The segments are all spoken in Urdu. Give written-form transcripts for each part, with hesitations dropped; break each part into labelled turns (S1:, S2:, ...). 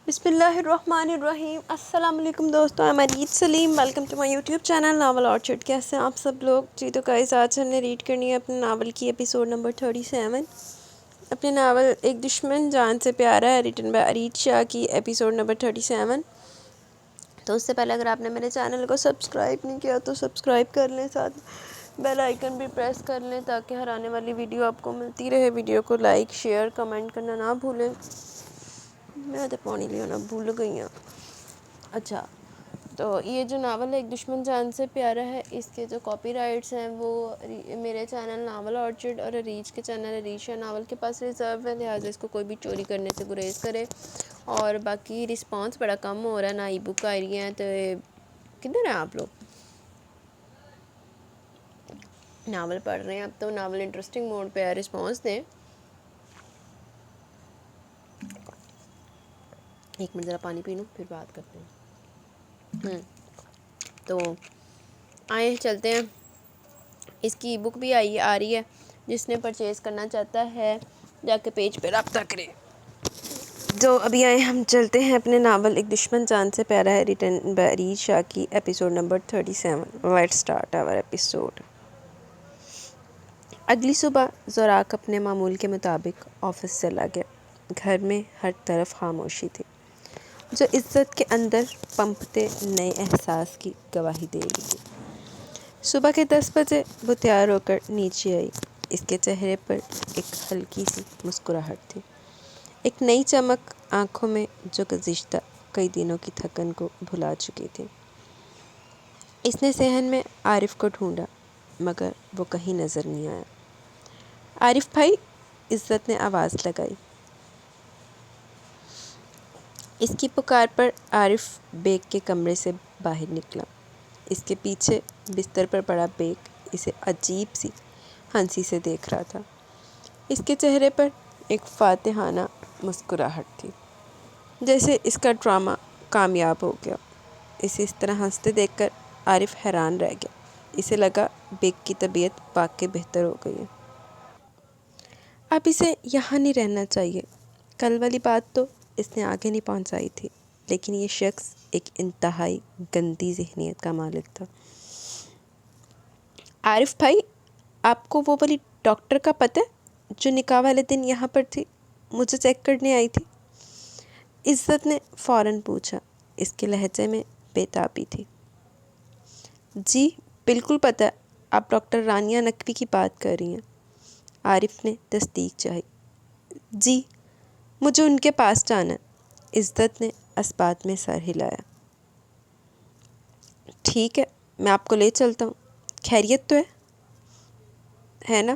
S1: بسم اللہ الرحمن الرحیم۔ السلام علیکم دوستوں، I'm Areed Saleem, welcome to my YouTube channel Novel Orchard. کیسے ہیں آپ سب لوگ؟ جی تو گائز آج ہم نے ریڈ کرنی ہے اپنے ناول کی ایپیسوڈ نمبر 37۔ اپنے ناول ایک دشمن جان سے پیارا ہے ریٹن بائی ارید شاہ کی ایپیسوڈ نمبر 37۔ تو اس سے پہلے اگر آپ نے میرے چینل کو سبسکرائب نہیں کیا تو سبسکرائب کر لیں، ساتھ بیل آئیکن بھی پریس کر لیں تاکہ ہر آنے والی ویڈیو آپ کو ملتی رہے۔ ویڈیو کو لائک شیئر کمنٹ کرنا نہ بھولیں۔ میں تو پانی لینا بھول گئی ہوں۔ اچھا، تو یہ جو ناول ہے ایک دشمن جان سے پیارا ہے، اس کے جو کاپی رائٹس ہیں وہ میرے چینل ناول آرچرڈ اور اریج کے چینل اریج شاہ ناول کے پاس ریزرو ہے، لہٰذا اس کو کوئی بھی چوری کرنے سے گریز کرے۔ اور باقی رسپانس بڑا کم ہو رہا ہے، نہ ای بک آ رہی ہیں، تو کدھر ہیں آپ لوگ؟ ناول پڑھ رہے ہیں اب تو ناول انٹرسٹنگ موڈ پہ ہے، رسپانس دیں۔ ایک منٹ ذرا پانی پی لوں پھر بات کرتے ہیں۔ تو آئیں چلتے ہیں، اس کی ای بک بھی آ رہی ہے، جس نے پرچیز کرنا چاہتا ہے جا کے پیج پہ رابطہ کرے۔ جو ابھی آئے ہم چلتے ہیں اپنے ناول ایک دشمن جان سے پیارا ہے ریٹن بائی ارید شاہ کی episode number 37۔ Let's start our episode. اگلی صبح زوراک اپنے معمول کے مطابق آفس چلا گیا۔ گھر میں ہر طرف خاموشی تھی، جو عزت کے اندر پنپتے نئے احساس کی گواہی دے رہی تھی۔ صبح کے 10 بجے وہ تیار ہو کر نیچے آئی۔ اس کے چہرے پر ایک ہلکی سی مسکراہٹ تھی، ایک نئی چمک آنکھوں میں جو گزشتہ کئی دنوں کی تھکن کو بھلا چکی تھی۔ اس نے صحن میں عارف کو ڈھونڈا، مگر وہ کہیں نظر نہیں آیا۔ عارف بھائی، عزت نے آواز لگائی۔ اس کی پکار پر عارف بیگ کے کمرے سے باہر نکلا۔ اس کے پیچھے بستر پر پڑا بیگ اسے عجیب سی ہنسی سے دیکھ رہا تھا۔ اس کے چہرے پر ایک فاتحانہ مسکراہٹ تھی، جیسے اس کا ڈرامہ کامیاب ہو گیا۔ اسے اس طرح ہنستے دیکھ کر عارف حیران رہ گیا۔ اسے لگا بیگ کی طبیعت واقعی بہتر ہو گئی ہے۔ اب اسے یہاں نہیں رہنا چاہیے۔ کل والی بات تو اس نے آگے نہیں پہنچائی تھی، لیکن یہ شخص ایک انتہائی گندی ذہنیت کا مالک تھا۔ عارف بھائی، آپ کو وہ والی ڈاکٹر کا پتہ ہے جو نکاح والے دن یہاں پر تھی، مجھے چیک کرنے آئی تھی؟ عزت نے فوراً پوچھا۔ اس کے لہجے میں بے تابی تھی۔ جی بالکل پتہ ہے، آپ ڈاکٹر رانیہ نقوی کی بات کر رہی ہیں۔ عارف نے تصدیق چاہی۔ جی، مجھے ان کے پاس جانا ہے۔ عزت نے اس بات میں سر ہلایا۔ ٹھیک ہے، میں آپ کو لے چلتا ہوں۔ خیریت تو ہے نا؟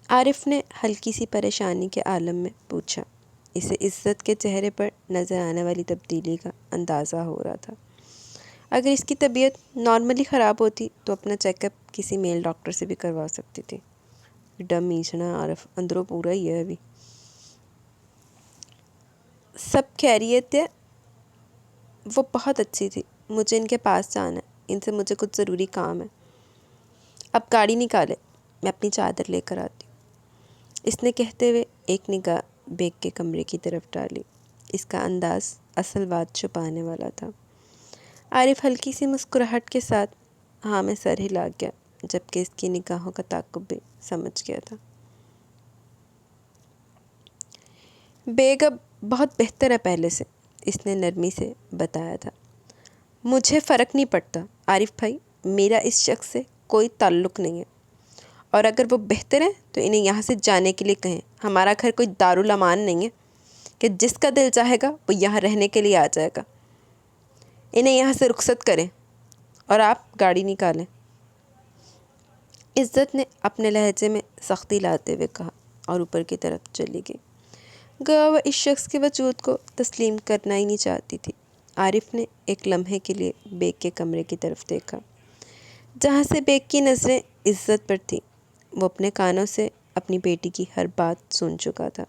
S1: عارف نے ہلکی سی پریشانی کے عالم میں پوچھا۔ اسے عزت کے چہرے پر نظر آنے والی تبدیلی کا اندازہ ہو رہا تھا۔ اگر اس کی طبیعت نارملی خراب ہوتی تو اپنا چیک اپ کسی میل ڈاکٹر سے بھی کروا سکتی تھی۔ ڈم میچنا عارف اندروں پورا ہی ہے ابھی۔ سب خیریت ہے؟ وہ بہت اچھی تھی، مجھے ان کے پاس جانا ہے، ان سے مجھے کچھ ضروری کام ہے۔ اب گاڑی نکالے، میں اپنی چادر لے کر آتی ہوں۔ اس نے کہتے ہوئے ایک نگاہ بیگ کے کمرے کی طرف ڈالی۔ اس کا انداز اصل بات چھپانے والا تھا۔ عارف ہلکی سی مسکراہٹ کے ساتھ ہاں میں سر ہلا گیا، جبکہ اس کی نگاہوں کا تعقب بھی سمجھ گیا تھا۔ بیگ اب بہت بہتر ہے پہلے سے، اس نے نرمی سے بتایا تھا۔ مجھے فرق نہیں پڑتا عارف بھائی، میرا اس شخص سے کوئی تعلق نہیں ہے، اور اگر وہ بہتر ہے تو انہیں یہاں سے جانے کے لیے کہیں۔ ہمارا گھر کوئی دارالامان نہیں ہے کہ جس کا دل چاہے گا وہ یہاں رہنے کے لیے آ جائے گا۔ انہیں یہاں سے رخصت کریں اور آپ گاڑی نکالیں۔ عزت نے اپنے لہجے میں سختی لاتے ہوئے کہا اور اوپر کی طرف چلی گئی۔ گویا وہ اس شخص کے وجود کو تسلیم کرنا ہی نہیں چاہتی تھی۔ عارف نے ایک لمحے کے لیے بیگ کے کمرے کی طرف دیکھا، جہاں سے بیگ کی نظریں عزت پر تھیں۔ وہ اپنے کانوں سے اپنی بیٹی کی ہر بات سن چکا تھا،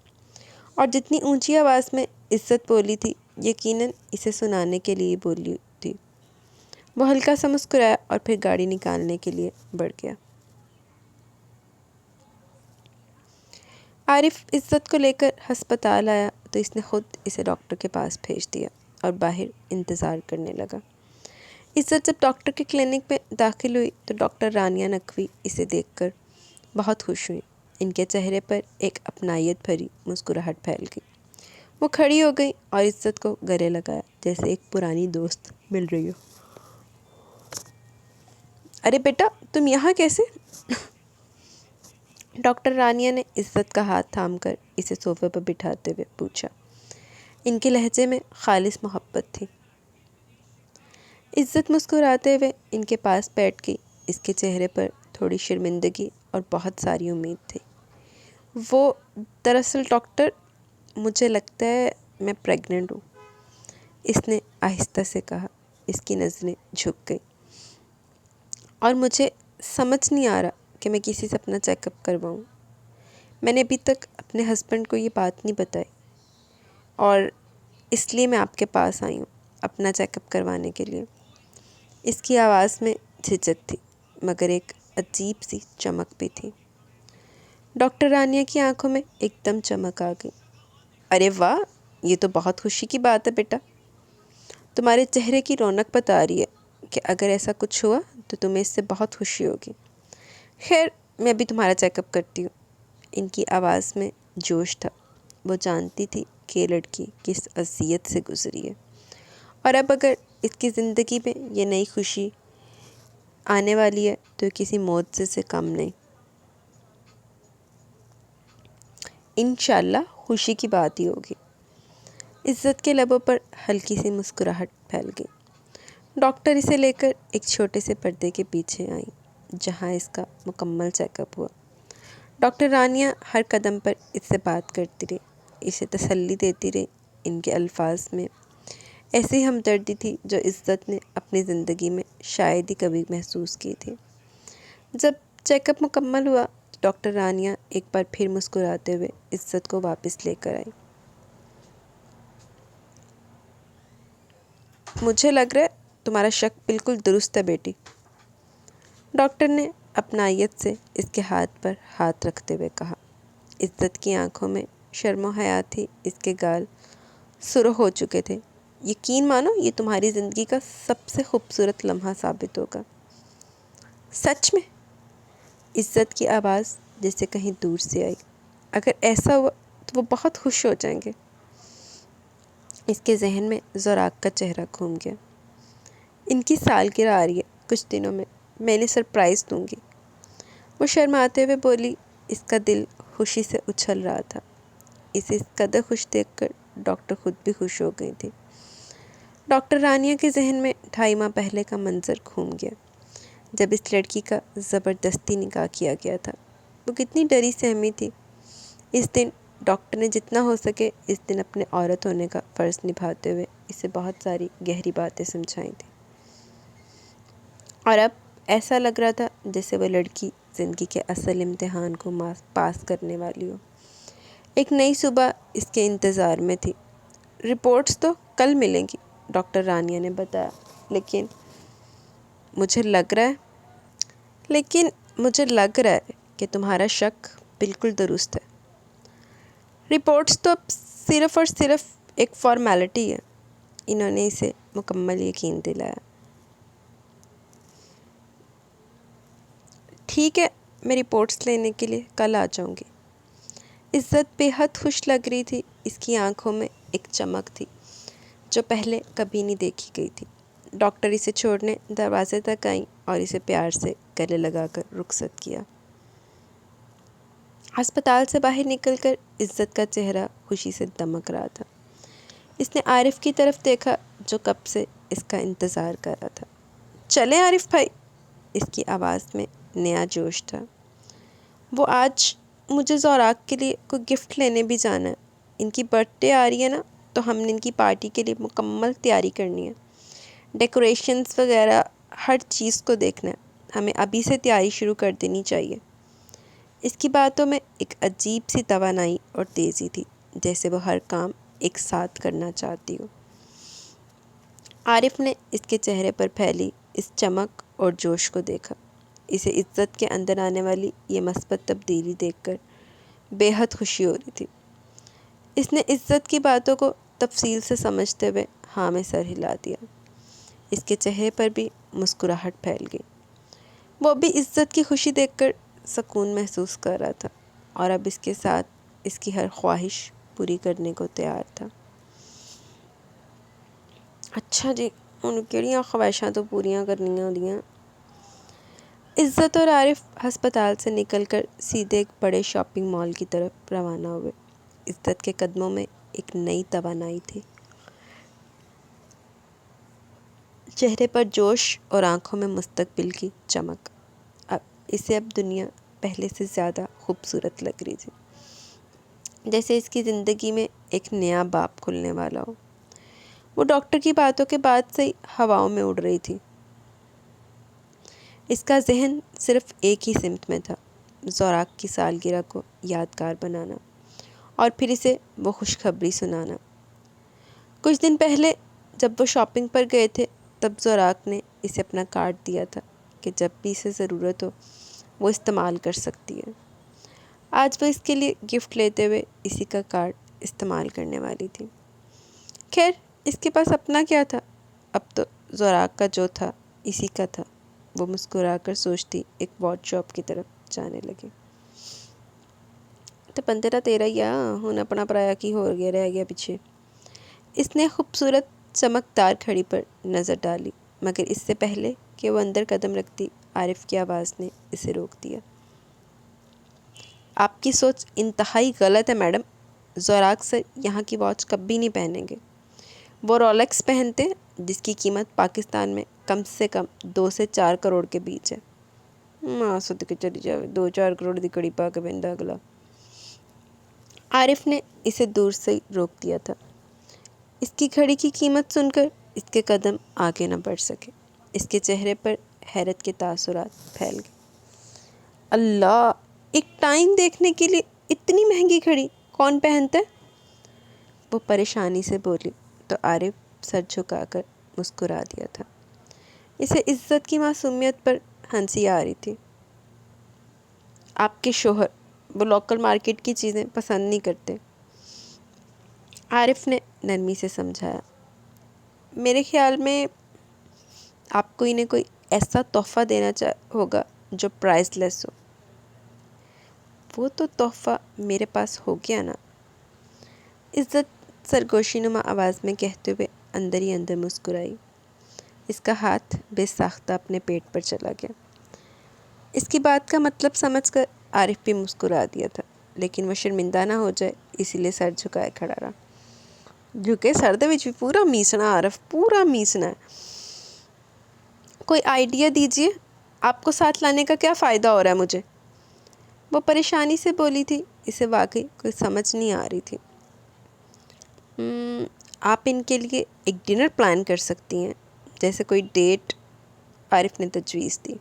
S1: اور جتنی اونچی آواز میں عزت بولی تھی، یقیناً اسے سنانے کے لیے بولی تھی۔ وہ ہلکا سا مسکرایا اور پھر گاڑی نکالنے کے لیے بڑھ گیا۔ عارف عزت کو لے کر ہسپتال آیا تو اس نے خود اسے ڈاکٹر کے پاس بھیج دیا اور باہر انتظار کرنے لگا۔ عزت جب ڈاکٹر کے کلینک میں داخل ہوئی تو ڈاکٹر رانیہ نقوی اسے دیکھ کر بہت خوش ہوئی۔ ان کے چہرے پر ایک اپنائیت بھری مسکراہٹ پھیل گئی۔ وہ کھڑی ہو گئی اور عزت کو گلے لگایا جیسے ایک پرانی دوست مل رہی ہو۔ ارے بیٹا، تم یہاں کیسے؟ ڈاکٹر رانیہ نے عزت کا ہاتھ تھام کر اسے صوفے پر بٹھاتے ہوئے پوچھا۔ ان کے لہجے میں خالص محبت تھی۔ عزت مسکراتے ہوئے ان کے پاس بیٹھ گئی۔ اس کے چہرے پر تھوڑی شرمندگی اور بہت ساری امید تھی۔ وہ دراصل ڈاکٹر، مجھے لگتا ہے میں پریگننٹ ہوں، اس نے آہستہ سے کہا۔ اس کی نظریں جھک گئیں۔ اور مجھے سمجھ نہیں آ رہا کہ میں کسی سے اپنا چیک اپ کرواؤں۔ میں نے ابھی تک اپنے ہسبینڈ کو یہ بات نہیں بتائی اور اس لیے میں آپ کے پاس آئی ہوں اپنا چیک اپ کروانے کے لیے۔ اس کی آواز میں جھجک تھی مگر ایک عجیب سی چمک بھی تھی۔ ڈاکٹر رانیہ کی آنکھوں میں ایک دم چمک آ گئی۔ ارے واہ، یہ تو بہت خوشی کی بات ہے بیٹا۔ تمہارے چہرے کی رونق بتا رہی ہے کہ اگر ایسا کچھ ہوا تو تمہیں اس سے بہت خوشی ہوگی۔ خیر، میں ابھی تمہارا چیک اپ کرتی ہوں۔ ان کی آواز میں جوش تھا۔ وہ جانتی تھی کہ یہ لڑکی کس اذیت سے گزری ہے اور اب اگر اس کی زندگی میں یہ نئی خوشی آنے والی ہے تو کسی معجزے سے کم نہیں۔ انشاءاللہ خوشی کی بات ہی ہوگی۔ عزت کے لبوں پر ہلکی سی مسکراہٹ پھیل گئی۔ ڈاکٹر اسے لے کر ایک چھوٹے سے پردے کے پیچھے آئیں جہاں اس کا مکمل چیک اپ ہوا۔ ڈاکٹر رانیہ ہر قدم پر اس سے بات کرتی رہی، اسے تسلی دیتی رہی۔ ان کے الفاظ میں ایسی ہمدردی تھی جو عزت نے اپنی زندگی میں شاید ہی کبھی محسوس کی تھی۔ جب چیک اپ مکمل ہوا تو ڈاکٹر رانیہ ایک بار پھر مسکراتے ہوئے عزت کو واپس لے کر آئی۔ مجھے لگ رہا ہے تمہارا شک بالکل درست ہے بیٹی، ڈاکٹر نے اپنائیت سے اس کے ہاتھ پر ہاتھ رکھتے ہوئے کہا۔ عزت کی آنکھوں میں شرم و حیا تھی، اس کے گال سرخ ہو چکے تھے۔ یقین مانو یہ تمہاری زندگی کا سب سے خوبصورت لمحہ ثابت ہوگا۔ سچ میں؟ عزت کی آواز جیسے کہیں دور سے آئی۔ اگر ایسا ہوا تو وہ بہت خوش ہو جائیں گے۔ اس کے ذہن میں زوراق کا چہرہ گھوم گیا۔ ان کی سالگرہ آ رہی ہے کچھ دنوں میں انہیں سرپرائز دوں گی۔ وہ شرماتے ہوئے بولی۔ اس کا دل خوشی سے اچھل رہا تھا۔ اسے اس قدر خوش دیکھ کر ڈاکٹر خود بھی خوش ہو گئی تھی۔ ڈاکٹر رانیہ کے ذہن میں 2.5 ماہ پہلے کا منظر گھوم گیا جب اس لڑکی کا زبردستی نکاح کیا گیا تھا۔ وہ کتنی ڈری سہمی تھی۔ اس دن ڈاکٹر نے جتنا ہو سکے اس دن اپنے عورت ہونے کا فرض نبھاتے ہوئے اسے بہت ساری گہری باتیں سمجھائی تھیں، اور اب ایسا لگ رہا تھا جیسے وہ لڑکی زندگی کے اصل امتحان کو پاس کرنے والی ہو۔ ایک نئی صبح اس کے انتظار میں تھی۔ رپورٹس تو کل ملیں گی، ڈاکٹر رانیہ نے بتایا، لیکن مجھے لگ رہا ہے کہ تمہارا شک بالکل درست ہے۔ رپورٹس تو اب صرف اور صرف ایک فارمیلٹی ہے، انہوں نے اسے مکمل یقین دلایا۔ ٹھیک ہے، میں رپورٹس لینے کے لیے کل آ جاؤں گی۔ عزت بے حد خوش لگ رہی تھی۔ اس کی آنکھوں میں ایک چمک تھی جو پہلے کبھی نہیں دیکھی گئی تھی۔ ڈاکٹر اسے چھوڑنے دروازے تک آئیں اور اسے پیار سے گلے لگا کر رخصت کیا۔ ہسپتال سے باہر نکل کر عزت کا چہرہ خوشی سے دمک رہا تھا۔ اس نے عارف کی طرف دیکھا جو کب سے اس کا انتظار کر رہا تھا۔ چلیں عارف بھائی، اس کی آواز میں نیا جوش تھا۔ وہ آج مجھے زوراق کے لیے کوئی گفٹ لینے بھی جانا ہے۔ ان کی برتھ ڈے آ رہی ہے نا، تو ہم نے ان کی پارٹی کے لیے مکمل تیاری کرنی ہے۔ ڈیکوریشنز وغیرہ ہر چیز کو دیکھنا ہے، ہمیں ابھی سے تیاری شروع کر دینی چاہیے۔ اس کی باتوں میں ایک عجیب سی توانائی اور تیزی تھی، جیسے وہ ہر کام ایک ساتھ کرنا چاہتی ہو۔ عارف نے اس کے چہرے پر پھیلی اس چمک اور جوش کو دیکھا۔ اسے عزت کے اندر آنے والی یہ مثبت تبدیلی دیکھ کر بے حد خوشی ہو رہی تھی۔ اس نے عزت کی باتوں کو تفصیل سے سمجھتے ہوئے ہاں میں سر ہلا دیا۔ اس کے چہرے پر بھی مسکراہٹ پھیل گئی۔ وہ بھی عزت کی خوشی دیکھ کر سکون محسوس کر رہا تھا اور اب اس کے ساتھ اس کی ہر خواہش پوری کرنے کو تیار تھا۔ اچھا جی، ان کیڑیاں خواہشاں تو پوریاں کرنیاں ہوندیاں۔ عزت اور عارف ہسپتال سے نکل کر سیدھے ایک بڑے شاپنگ مال کی طرف روانہ ہوئے۔ عزت کے قدموں میں ایک نئی توانائی تھی، چہرے پر جوش اور آنکھوں میں مستقبل کی چمک۔ اب دنیا پہلے سے زیادہ خوبصورت لگ رہی تھی، جیسے اس کی زندگی میں ایک نیا باب کھلنے والا ہو۔ وہ ڈاکٹر کی باتوں کے بعد سے ہی ہواؤں میں اڑ رہی تھی۔ اس کا ذہن صرف ایک ہی سمت میں تھا، زوراق کی سالگرہ کو یادگار بنانا اور پھر اسے وہ خوشخبری سنانا۔ کچھ دن پہلے جب وہ شاپنگ پر گئے تھے تب زوراق نے اسے اپنا کارڈ دیا تھا کہ جب بھی اسے ضرورت ہو وہ استعمال کر سکتی ہے۔ آج وہ اس کے لیے گفٹ لیتے ہوئے اسی کا کارڈ استعمال کرنے والی تھی۔ خیر، اس کے پاس اپنا کیا تھا، اب تو زوراق کا جو تھا اسی کا تھا۔ وہ مسکرا کر سوچتی ایک واچ شاپ کی طرف جانے لگی۔ تو پندرہ تیرہ یا ہن اپنا پرایا کی ہو گیا رہ گیا پیچھے۔ اس نے خوبصورت چمکدار گھڑی پر نظر ڈالی، مگر اس سے پہلے کہ وہ اندر قدم رکھتی عارف کی آواز نے اسے روک دیا۔ آپ کی سوچ انتہائی غلط ہے میڈم، زوراق سر یہاں کی واچ کبھی نہیں پہنیں گے۔ وہ رولیکس پہنتے ہیں جس کی قیمت پاکستان میں کم سے کم 2 سے 4 کروڑ کے بیچ ہے۔ ماں صدقے چلی جاوے، 2-4 کروڑ دی کڑی پا کے بہندا اگلا۔ عارف نے اسے دور سے ہی روک دیا تھا۔ اس کی گھڑی کی قیمت سن کر اس کے قدم آگے نہ بڑھ سکے۔ اس کے چہرے پر حیرت کے تاثرات پھیل گئے۔ اللہ، ایک ٹائم دیکھنے کے لیے اتنی مہنگی گھڑی کون پہنتا ہے؟ وہ پریشانی سے بولی تو عارف سر جھکا کر مسکرا دیا تھا۔ اسے عزت کی معصومیت پر ہنسی آ رہی تھی۔ آپ کے شوہر وہ لوکل مارکیٹ کی چیزیں پسند نہیں کرتے، عارف نے نرمی سے سمجھایا۔ میرے خیال میں آپ کو انہیں کوئی ایسا تحفہ دینا ہوگا جو پرائز لیس ہو۔ وہ تو تحفہ میرے پاس ہو گیا نا، عزت سرگوشی نما آواز میں کہتے ہوئے اندر ہی اندر مسکرائی۔ اس کا ہاتھ بے ساختہ اپنے پیٹ پر چلا گیا۔ اس کی بات کا مطلب سمجھ کر عارف بھی مسکرا دیا تھا، لیکن وہ شرمندہ نہ ہو جائے اسی لیے سر جھکائے کھڑا رہا۔ جھکے سر دے وچ بھی پورا میسنا عارف، پورا میسنا ہے۔ کوئی آئیڈیا دیجئے، آپ کو ساتھ لانے کا کیا فائدہ ہو رہا ہے مجھے؟ وہ پریشانی سے بولی تھی، اسے واقعی کوئی سمجھ نہیں آ رہی تھی۔ آپ ان کے لیے ایک ڈنر پلان کر سکتی ہیں، جیسے کوئی ڈیٹ، عارف نے تجویز دی۔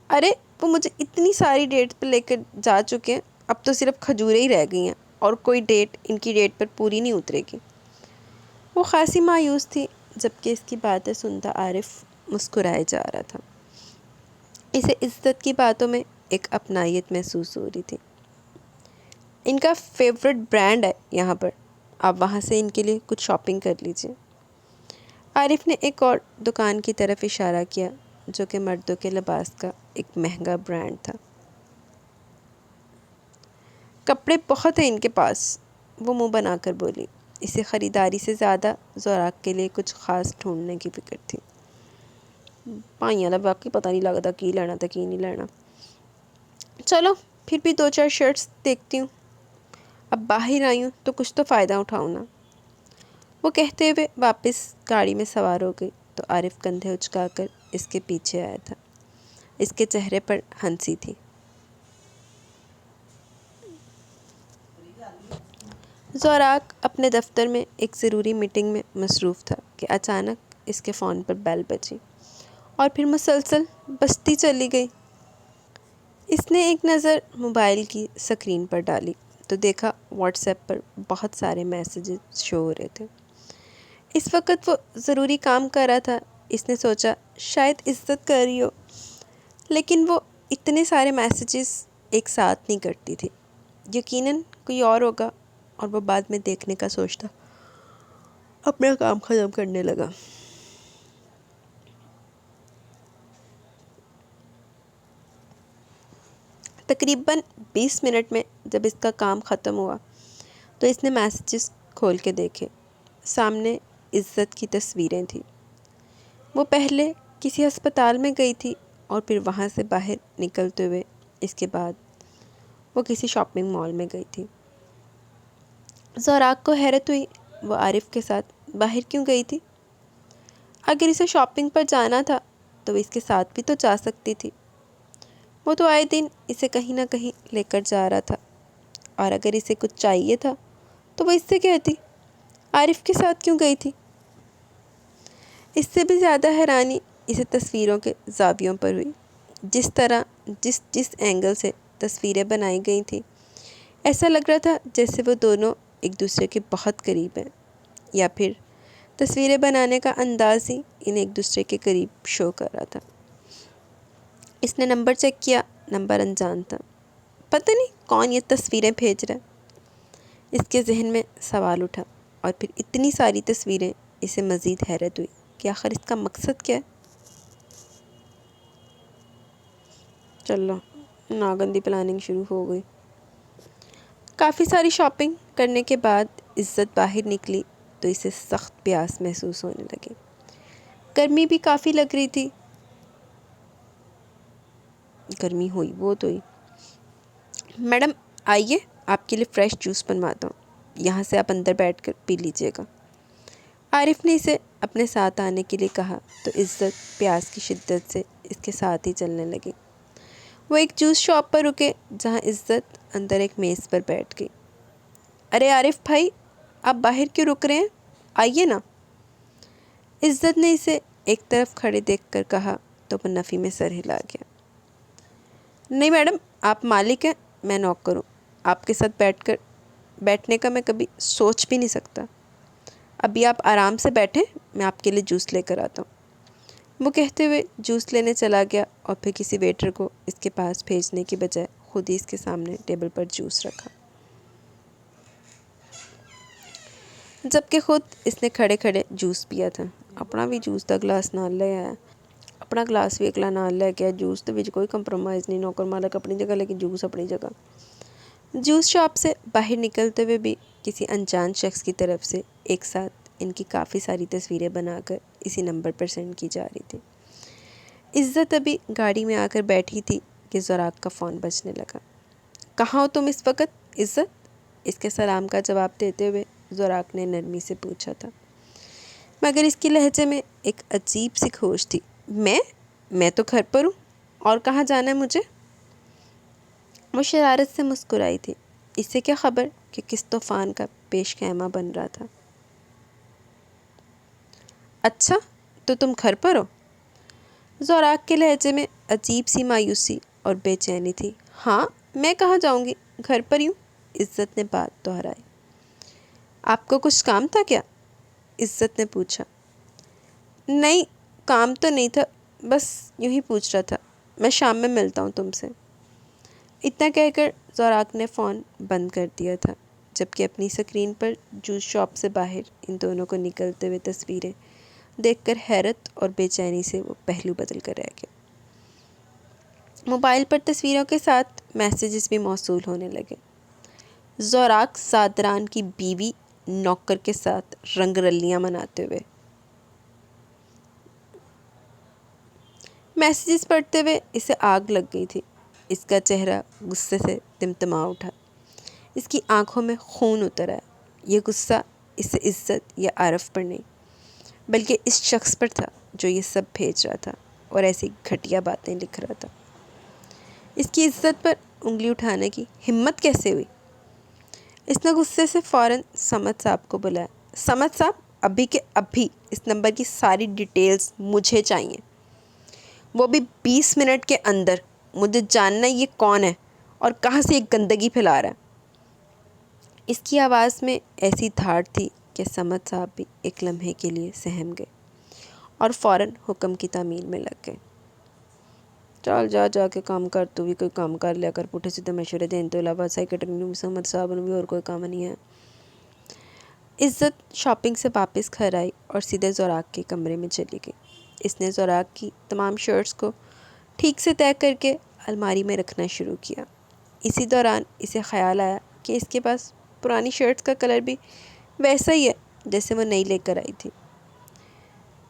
S1: ارے وہ مجھے اتنی ساری ڈیٹ پہ لے کر جا چکے ہیں، اب تو صرف کھجوریں ہی رہ گئی ہیں اور کوئی ڈیٹ ان کی ڈیٹ پر پوری نہیں اترے گی۔ وہ خاصی مایوس تھی، جبکہ اس کی باتیں سنتا عارف مسکرائے جا رہا تھا۔ اسے عزت کی باتوں میں ایک اپنائیت محسوس ہو رہی تھی۔ ان کا فیورٹ برانڈ ہے یہاں پر، آپ وہاں سے ان کے لیے کچھ شاپنگ کر لیجئے۔ عارف نے ایک اور دکان کی طرف اشارہ کیا جو کہ مردوں کے لباس کا ایک مہنگا برانڈ تھا۔ کپڑے بہت ہیں ان کے پاس، وہ منہ بنا کر بولی۔ اسے خریداری سے زیادہ زوراق کے لیے کچھ خاص ڈھونڈنے کی فکر تھی۔ پائیاں دا باقی پتہ نہیں لگتا کی لینا تھا کی نہیں لینا۔ چلو پھر بھی 2-4 شرٹس دیکھتی ہوں، اب باہر آئی ہوں تو کچھ تو فائدہ اٹھاؤں نا۔ وہ کہتے ہوئے واپس گاڑی میں سوار ہو گئی تو عارف کندھے اچکا کر اس کے پیچھے آیا تھا۔ اس کے چہرے پر ہنسی تھی۔ زوراق اپنے دفتر میں ایک ضروری میٹنگ میں مصروف تھا کہ اچانک اس کے فون پر بیل بجی اور پھر مسلسل بجتی چلی گئی۔ اس نے ایک نظر موبائل کی سکرین پر ڈالی تو دیکھا واٹس ایپ پر بہت سارے میسیجز شو ہو رہے تھے۔ اس وقت وہ ضروری کام کر رہا تھا۔ اس نے سوچا شاید عزت کر رہی ہو، لیکن وہ اتنے سارے میسیجز ایک ساتھ نہیں کرتی تھی، یقیناً کوئی اور ہوگا اور وہ بعد میں دیکھنے کا سوچتا اپنا کام ختم کرنے لگا۔ تقریباً 20 منٹ میں جب اس کا کام ختم ہوا تو اس نے میسیجز کھول کے دیکھے۔ سامنے عزت کی تصویریں تھیں۔ وہ پہلے کسی ہسپتال میں گئی تھی اور پھر وہاں سے باہر نکلتے ہوئے اس کے بعد وہ کسی شاپنگ مال میں گئی تھی۔ زوراق کو حیرت ہوئی، وہ عارف کے ساتھ باہر کیوں گئی تھی؟ اگر اسے شاپنگ پر جانا تھا تو وہ اس کے ساتھ بھی تو جا سکتی تھی۔ وہ تو آئے دن اسے کہیں نہ کہیں لے کر جا رہا تھا، اور اگر اسے کچھ چاہیے تھا تو وہ اس سے کہتی، عارف کے ساتھ کیوں گئی تھی؟ اس سے بھی زیادہ حیرانی اسے تصویروں کے زاویوں پر ہوئی۔ جس طرح جس اینگل سے تصویریں بنائی گئی تھیں، ایسا لگ رہا تھا جیسے وہ دونوں ایک دوسرے کے بہت قریب ہیں، یا پھر تصویریں بنانے کا انداز ہی انہیں ایک دوسرے کے قریب شو کر رہا تھا۔ اس نے نمبر چیک کیا، نمبر انجان تھا۔ پتہ نہیں کون یہ تصویریں بھیج رہا ہے؟ اس کے ذہن میں سوال اٹھا، اور پھر اتنی ساری تصویریں اسے مزید حیرت ہوئی کہ آخر اس کا مقصد کیا ہے؟ چلو ناگندی پلاننگ شروع ہو گئی۔ کافی ساری شاپنگ کرنے کے بعد عزت باہر نکلی تو اسے سخت پیاس محسوس ہونے لگی۔ گرمی بھی کافی لگ رہی تھی۔ گرمی ہوئی وہ تو ہوئی۔ میڈم آئیے، آپ کے لیے فریش جوس بنواتا ہوں، یہاں سے آپ اندر بیٹھ کر پی لیجئے گا۔ عارف نے اسے اپنے ساتھ آنے کے لیے کہا تو عزت پیاس کی شدت سے اس کے ساتھ ہی چلنے لگی۔ وہ ایک جوس شاپ پر رکے جہاں عزت اندر ایک میز پر بیٹھ گئی۔ ارے عارف بھائی، آپ باہر کیوں رک رہے ہیں؟ آئیے نا۔ عزت نے اسے ایک طرف کھڑے دیکھ کر کہا تو وہ نفی میں سر ہلا گیا۔ نہیں میڈم، آپ مالک ہیں، میں نوکر ہوں۔ آپ کے ساتھ بیٹھنے کا میں کبھی سوچ بھی نہیں سکتا۔ ابھی آپ آرام سے بیٹھیں، میں آپ کے لیے جوس لے کر آتا ہوں۔ وہ کہتے ہوئے جوس لینے چلا گیا اور پھر کسی ویٹر کو اس کے پاس بھیجنے کی بجائے خود ہی اس کے سامنے ٹیبل پر جوس رکھا، جبکہ خود اس نے کھڑے کھڑے جوس پیا تھا۔ اپنا بھی جوس کا گلاس نال لے آیا، اپنا گلاس بھی اکلا نال لے کے، جوس تو کوئی کمپرومائز نہیں، نوکر مالک اپنی جگہ لیکن جوس اپنی جگہ۔ جوس شاپ سے باہر نکلتے ہوئے بھی کسی انجان شخص کی طرف سے ایک ساتھ ان کی کافی ساری تصویریں بنا کر اسی نمبر پر سینڈ کی جا رہی تھی۔ عزت ابھی گاڑی میں آ کر بیٹھی تھی کہ زوراق کا فون بجنے لگا۔ کہاں ہو تم اس وقت عزت؟ اس کے سلام کا جواب دیتے ہوئے زوراق نے نرمی سے پوچھا تھا، مگر اس کی لہجے میں ایک عجیب سی کھوج تھی۔ میں تو گھر پر ہوں، اور کہاں جانا ہے مجھے؟ وہ شرارت سے مسکرائی تھی۔ اس سے کیا خبر کہ کس طوفان کا پیش خیمہ بن رہا تھا۔ اچھا تو تم گھر پر ہو؟ زوراق کے لہجے میں عجیب سی مایوسی اور بے چینی تھی۔ ہاں، میں کہاں جاؤں گی، گھر پر ہی ہوں، عزت نے بات دہرائی۔ آپ کو کچھ کام تھا کیا؟ عزت نے پوچھا۔ نہیں، کام تو نہیں تھا، بس یوں ہی پوچھ رہا تھا۔ میں شام میں ملتا ہوں تم سے۔ اتنا کہہ کر زوراق نے فون بند کر دیا تھا، جبکہ اپنی اسکرین پر جوس شاپ سے باہر ان دونوں کو نکلتے ہوئے تصویریں دیکھ کر حیرت اور بے چینی سے وہ پہلو بدل کر رہ گیا۔ موبائل پر تصویروں کے ساتھ میسیجز بھی موصول ہونے لگے۔ زوراق زادران کی بیوی نوکر کے ساتھ رنگ رلیاں مناتے ہوئے۔ میسیجز پڑھتے ہوئے اسے آگ لگ گئی تھی۔ اس کا چہرہ غصے سے تمتما اٹھا، اس کی آنکھوں میں خون اتر آیا۔ یہ غصہ اسے عزت یا عارف پر نہیں، بلکہ اس شخص پر تھا جو یہ سب بھیج رہا تھا اور ایسی گھٹیا باتیں لکھ رہا تھا۔ اس کی عزت پر انگلی اٹھانے کی ہمت کیسے ہوئی؟ اس نے غصے سے فوراً سمد صاحب کو بلایا۔ سمد صاحب، ابھی کے ابھی اس نمبر کی ساری ڈیٹیلز مجھے چاہیے، وہ بھی 20 منٹ کے اندر۔ مجھے جاننا یہ کون ہے اور کہاں سے یہ گندگی پھیلا رہا ہے۔ اس کی آواز میں ایسی دھاڑ تھی کہ سمد صاحب بھی ایک لمحے کے لیے سہم گئے اور فوراً حکم کی تعمیل میں لگ گئے۔ چل جا کے کام کر، تو بھی کوئی کام کر لیا کر، پوٹھے سیدھے مشورے دینے تو علاوہ سیکرٹری سمد صاحب نے بھی اور کوئی کام نہیں ہے۔ عزت شاپنگ سے واپس گھر آئی اور سیدھے زوراق کے کمرے میں چلی گئی۔ اس نے زوراق کی تمام شرٹس کو ٹھیک سے طے کر کے الماری میں رکھنا شروع کیا۔ اسی دوران اسے خیال آیا کہ اس کے پاس پرانی شرٹس کا کلر بھی ویسا ہی ہے جیسے وہ نئی لے کر آئی تھی۔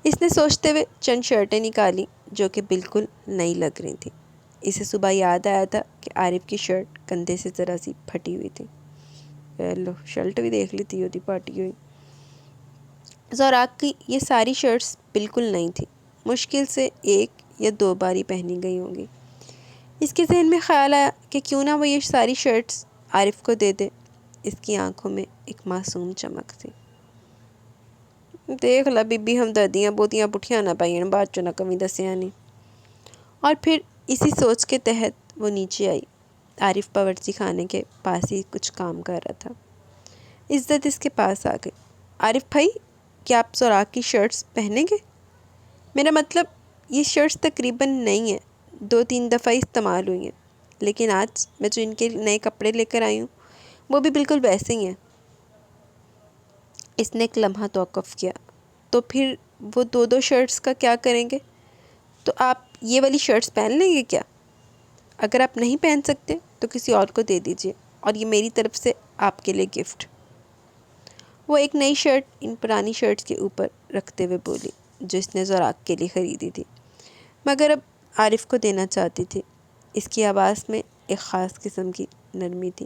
S1: اس نے سوچتے ہوئے چند شرٹیں نکالیں جو کہ بالکل نئی لگ رہی تھیں۔ اسے صبح یاد آیا تھا کہ عارف کی شرٹ کندھے سے ذرا سی پھٹی ہوئی تھی۔ لو شرٹ بھی دیکھ لیتی ہوتی پھٹی ہوئی۔ زوراق کی یہ ساری شرٹس بالکل نئی تھیں، مشکل سے 1 یا 2 بار ہی پہنی گئی ہوں گی۔ اس کے ذہن میں خیال آیا کہ کیوں نہ وہ یہ ساری شرٹس عارف کو دے دے۔ اس کی آنکھوں میں ایک معصوم چمک تھی۔ دیکھ لا بی بی ہمدردیاں بوتیاں پٹھیاں نہ پائیں بعد چوں نہ کمی دسیاں نہیں۔ اور پھر اسی سوچ کے تحت وہ نیچے آئی۔ عارف باورچی خانے کے پاس ہی کچھ کام کر رہا تھا۔ عزت اس کے پاس آ گئی۔ عارف بھائی، کیا آپ زوراق کی شرٹس پہنیں گے؟ میرا مطلب یہ شرٹس تقریباً نئی ہیں، 2-3 دفعہ استعمال ہوئی ہیں، لیکن آج میں جو ان کے نئے کپڑے لے کر آئی ہوں وہ بھی بالکل ویسے ہی ہیں۔ اس نے ایک لمحہ توقف کیا۔ تو پھر وہ 2 شرٹس کا کیا کریں گے؟ تو آپ یہ والی شرٹس پہن لیں گے کیا؟ اگر آپ نہیں پہن سکتے تو کسی اور کو دے دیجیے، اور یہ میری طرف سے آپ کے لیے گفٹ۔ وہ ایک نئی شرٹ ان پرانی شرٹس کے اوپر رکھتے ہوئے بولی جو اس نے زوراق کے لیے خریدی تھی، مگر اب عارف کو دینا چاہتی تھی۔ اس کی آواز میں ایک خاص قسم کی نرمی تھی۔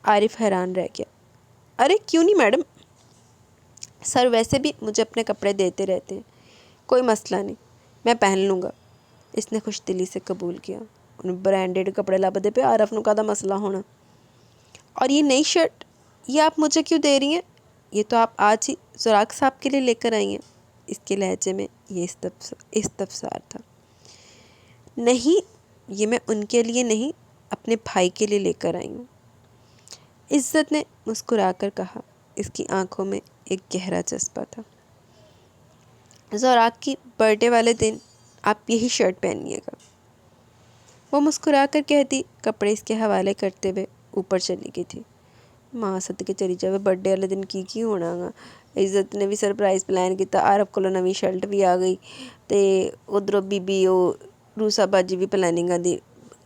S1: عارف حیران رہ گیا۔ ارے کیوں نہیں میڈم، سر ویسے بھی مجھے اپنے کپڑے دیتے رہتے ہیں، کوئی مسئلہ نہیں، میں پہن لوں گا۔ اس نے خوش دلی سے قبول کیا۔ انہیں برانڈیڈ کپڑے لبدے پہ عارف نو کا مسئلہ ہونا۔ اور یہ نئی شرٹ یہ آپ مجھے کیوں دے رہی ہیں؟ یہ تو آپ آج ہی زوراق صاحب کے لیے لے کر آئی ہیں۔ اس کے لہجے میں یہ استفسار تھا۔ نہیں، یہ میں ان کے لیے نہیں، اپنے بھائی کے لیے لے کر آئی ہوں، عزت نے مسکرا کر کہا۔ اس کی آنکھوں میں ایک گہرا جذبہ تھا۔ زوراق کی برتھ ڈے والے دن آپ یہی شرٹ پہنیے گا، وہ مسکرا کر کہتی کپڑے اس کے حوالے کرتے ہوئے اوپر چلی گئی تھی۔ ماں صدقے چلی جاوے، برتھ ڈے والے دن کی ہونا گا۔ عزت نے بھی سرپرائز پلان کیتا، عارف کو نویں شرٹ بھی آ گئی تے ادھروں بی بی روسا باجی بھی پلاننگ دی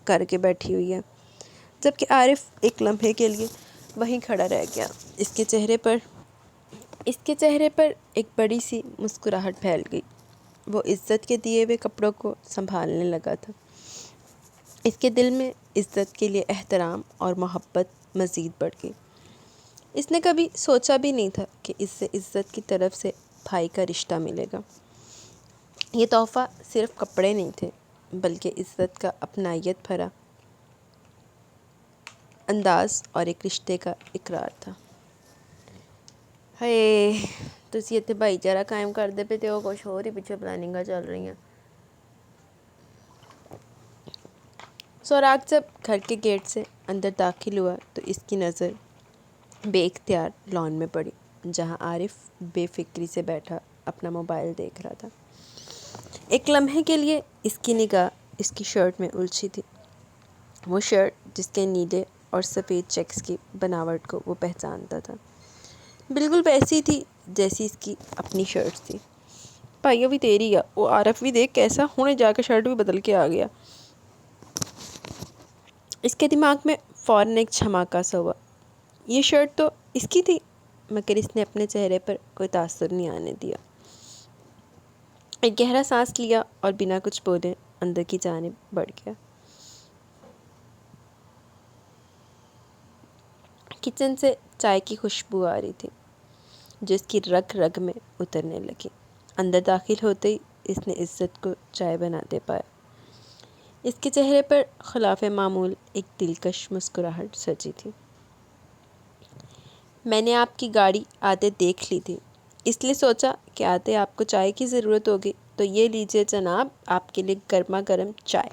S1: کر کے بیٹھی ہوئی ہے، جبکہ عارف ایک لمحے کے لیے وہیں کھڑا رہ گیا۔ اس کے چہرے پر ایک بڑی سی مسکراہٹ پھیل گئی۔ وہ عزت کے دیے ہوئے کپڑوں کو سنبھالنے لگا تھا۔ اس کے دل میں عزت کے لیے احترام اور محبت مزید بڑھ گئی۔ اس نے کبھی سوچا بھی نہیں تھا کہ اس سے عزت کی طرف سے بھائی کا رشتہ ملے گا۔ یہ تحفہ صرف کپڑے نہیں تھے، بلکہ عزت کا اپنائیت بھرا انداز اور ایک رشتے کا اقرار تھا۔ ہائے، تسی اتنے بھائی چارہ قائم کر دے پہ تے وہ کچھ اور ہی پیچھے پلاننگاں چل رہی ہیں۔ زوراق جب گھر کے گیٹ سے اندر داخل ہوا تو اس کی نظر بے اختیار لان میں پڑی، جہاں عارف بے فکری سے بیٹھا اپنا موبائل دیکھ رہا تھا۔ ایک لمحے کے لیے اس کی نگاہ اس کی شرٹ میں الجھی تھی، وہ شرٹ جس کے نیلے اور سفید چیکس کی بناوٹ کو وہ پہچانتا تھا، بالکل ویسی تھی جیسی اس کی اپنی شرٹ تھی۔ بھائیو بھی تیری ہے، وہ عارف بھی دیکھ کیسا ہونے جا کے شرٹ بھی بدل کے آ گیا۔ اس کے دماغ میں فوراً ایک جھماکا سا ہوا۔ یہ شرٹ تو اس کی تھی، مگر اس نے اپنے چہرے پر کوئی تاثر نہیں آنے دیا۔ ایک گہرا سانس لیا اور بنا کچھ بولے اندر کی جانب بڑھ گیا۔ کچن سے چائے کی خوشبو آ رہی تھی جو اس کی رگ رگ میں اترنے لگی۔ اندر داخل ہوتے ہی اس نے عزت کو چائے بناتے پایا۔ اس کے چہرے پر خلاف معمول ایک دلکش مسکراہٹ سجی تھی۔ میں نے آپ کی گاڑی آتے دیکھ لی تھی، اس لیے سوچا کہ آتے آپ کو چائے کی ضرورت ہوگی تو یہ لیجئے جناب آپ کے لیے گرما گرم چائے۔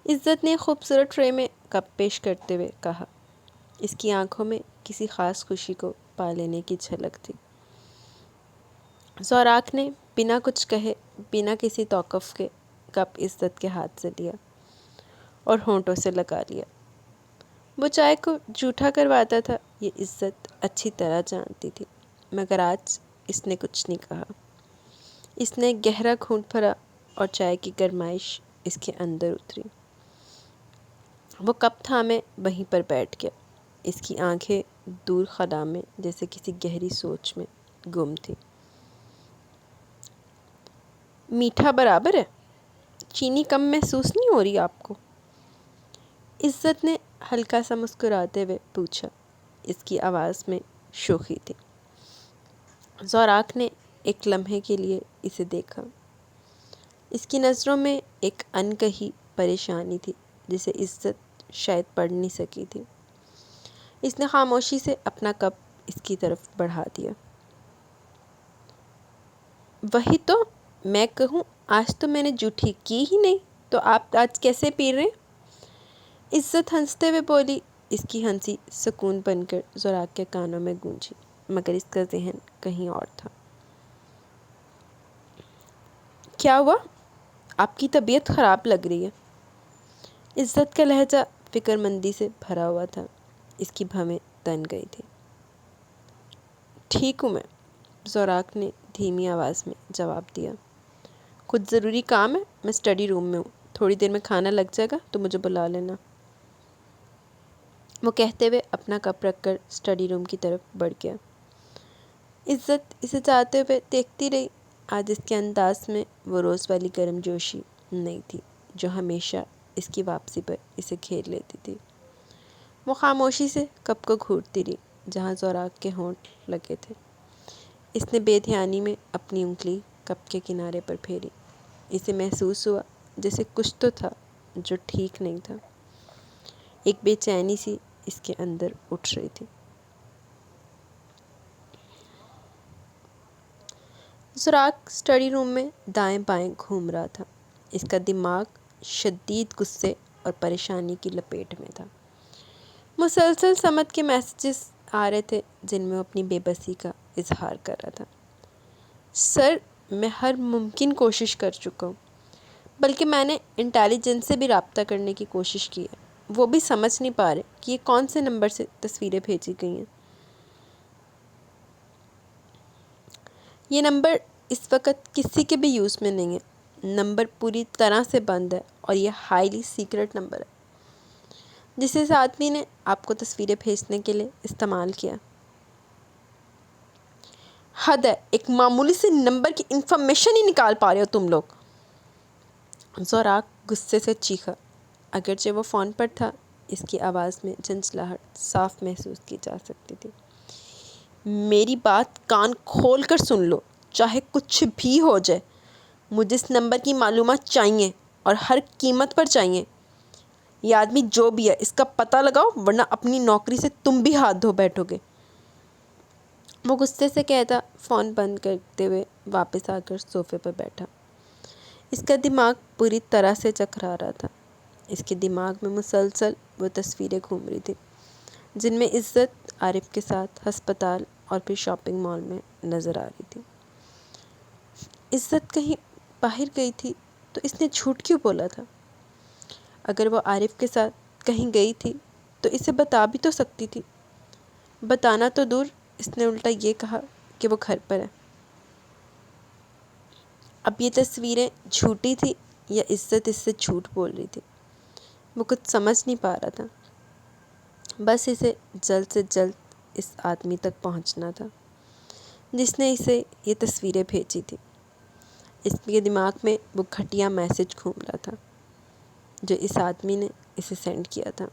S1: عزت نے خوبصورت ٹرے میں کپ پیش کرتے ہوئے کہا۔ اس کی آنکھوں میں کسی خاص خوشی کو پا لینے کی جھلک تھی۔ زوراق نے بنا کچھ کہے، بنا کسی توقف کے کپ عزت کے ہاتھ سے لیا اور ہونٹوں سے لگا لیا۔ وہ چائے کو جھوٹا کرواتا تھا، یہ عزت اچھی طرح جانتی تھی، مگر آج اس نے کچھ نہیں کہا۔ اس نے گہرا گھونٹ بھرا اور چائے کی گرمائش اس کے اندر اتری۔ وہ کپ تھامے وہیں پر بیٹھ گیا۔ اس کی آنکھیں دور خلا میں جیسے کسی گہری سوچ میں گم تھی۔ میٹھا برابر ہے؟ چینی کم محسوس نہیں ہو رہی آپ کو؟ عزت نے ہلکا سا مسکراتے ہوئے پوچھا۔ اس کی آواز میں شوخی تھی۔ زوراک نے ایک لمحے کے لیے اسے دیکھا۔ اس کی نظروں میں ایک انکہی پریشانی تھی جسے عزت شاید پڑھ نہیں سکی تھی۔ اس نے خاموشی سے اپنا کپ اس کی طرف بڑھا دیا۔ وہی تو میں کہوں، آج تو میں نے جھوٹی کی ہی نہیں، تو آپ آج کیسے پی رہے ہیں؟ عزت ہنستے ہوئے بولی۔ اس کی ہنسی سکون بن کر زوراک کے کانوں میں گونجی، مگر اس کا ذہن کہیں اور تھا۔ کیا ہوا؟ آپ کی طبیعت خراب لگ رہی ہے۔ عزت کا لہجہ فکر مندی سے بھرا ہوا تھا۔ اس کی بھویں تن گئی تھی۔ ٹھیک ہوں میں، زوراک نے دھیمی آواز میں جواب دیا۔ کچھ ضروری کام ہے؟ میں اسٹڈی روم میں ہوں، تھوڑی دیر میں کھانا لگ جائے گا تو مجھے بلا لینا۔ وہ کہتے ہوئے اپنا کپ رکھ کر اسٹڈی روم کی طرف بڑھ گیا۔ عزت اسے جاتے ہوئے دیکھتی رہی۔ آج اس کے انداز میں وہ روز والی گرم جوشی نہیں تھی جو ہمیشہ اس کی واپسی پر اسے گھیر لیتی تھی۔ وہ خاموشی سے کپ کو گھونٹتی رہی جہاں زوراک کے ہونٹ لگے تھے۔ اس نے بے دھیانی میں اپنی انگلی کپ کے کنارے پر پھیری۔ اسے محسوس ہوا جیسے کچھ تو تھا جو ٹھیک نہیں تھا۔ ایک بے چینی سی اس کے اندر اٹھ رہی تھی۔ زوراک اسٹڈی روم میں دائیں بائیں گھوم رہا تھا۔ اس کا دماغ شدید غصے اور پریشانی کی لپیٹ میں تھا۔ مسلسل سمت کے میسیجز آ رہے تھے جن میں وہ اپنی بے بسی کا اظہار کر رہا تھا۔ سر، میں ہر ممکن کوشش کر چکا ہوں، بلکہ میں نے انٹیلیجنس سے بھی رابطہ کرنے کی کوشش کی ہے۔ وہ بھی سمجھ نہیں پا رہے کہ یہ کون سے نمبر سے تصویریں بھیجی گئی ہیں۔ یہ نمبر اس وقت کسی کے بھی یوز میں نہیں ہے۔ نمبر پوری طرح سے بند ہے اور یہ ہائیلی سیکرٹ نمبر ہے جسے اس آدمی نے آپ کو تصویریں بھیجنے کے لیے استعمال کیا۔ حد ہے، ایک معمولی سے نمبر کی انفارمیشن ہی نکال پا رہے ہو تم لوگ۔ زوراک غصے سے چیخا۔ اگرچہ وہ فون پر تھا، اس کی آواز میں جھنجھلاہٹ صاف محسوس کی جا سکتی تھی۔ میری بات کان کھول کر سن لو، چاہے کچھ بھی ہو جائے، مجھے اس نمبر کی معلومات چاہیے اور ہر قیمت پر چاہیے۔ یہ آدمی جو بھی ہے اس کا پتہ لگاؤ، ورنہ اپنی نوکری سے تم بھی ہاتھ دھو بیٹھو گے۔ وہ غصے سے کہتا فون بند کرتے ہوئے واپس آ کر صوفے پر بیٹھا۔ اس کا دماغ پوری طرح سے چکرا رہا تھا۔ اس کے دماغ میں مسلسل وہ تصویریں گھوم رہی تھیں جن میں عزت عارف کے ساتھ ہسپتال اور پھر شاپنگ مال میں نظر آ رہی تھی۔ عزت کہیں باہر گئی تھی تو اس نے جھوٹ کیوں بولا تھا؟ اگر وہ عارف کے ساتھ کہیں گئی تھی تو اسے بتا بھی تو سکتی تھی۔ بتانا تو دور، اس نے الٹا یہ کہا کہ وہ گھر پر ہے۔ اب یہ تصویریں جھوٹی تھی یا عزت اس سے جھوٹ بول رہی تھی؟ وہ کچھ سمجھ نہیں پا رہا تھا۔ بس اسے جلد سے جلد اس آدمی تک پہنچنا تھا جس نے اسے یہ تصویریں بھیجی تھی۔ اس کے دماغ میں وہ گھٹیا میسج گھوم رہا تھا جو اس آدمی نے اسے سینڈ کیا تھا۔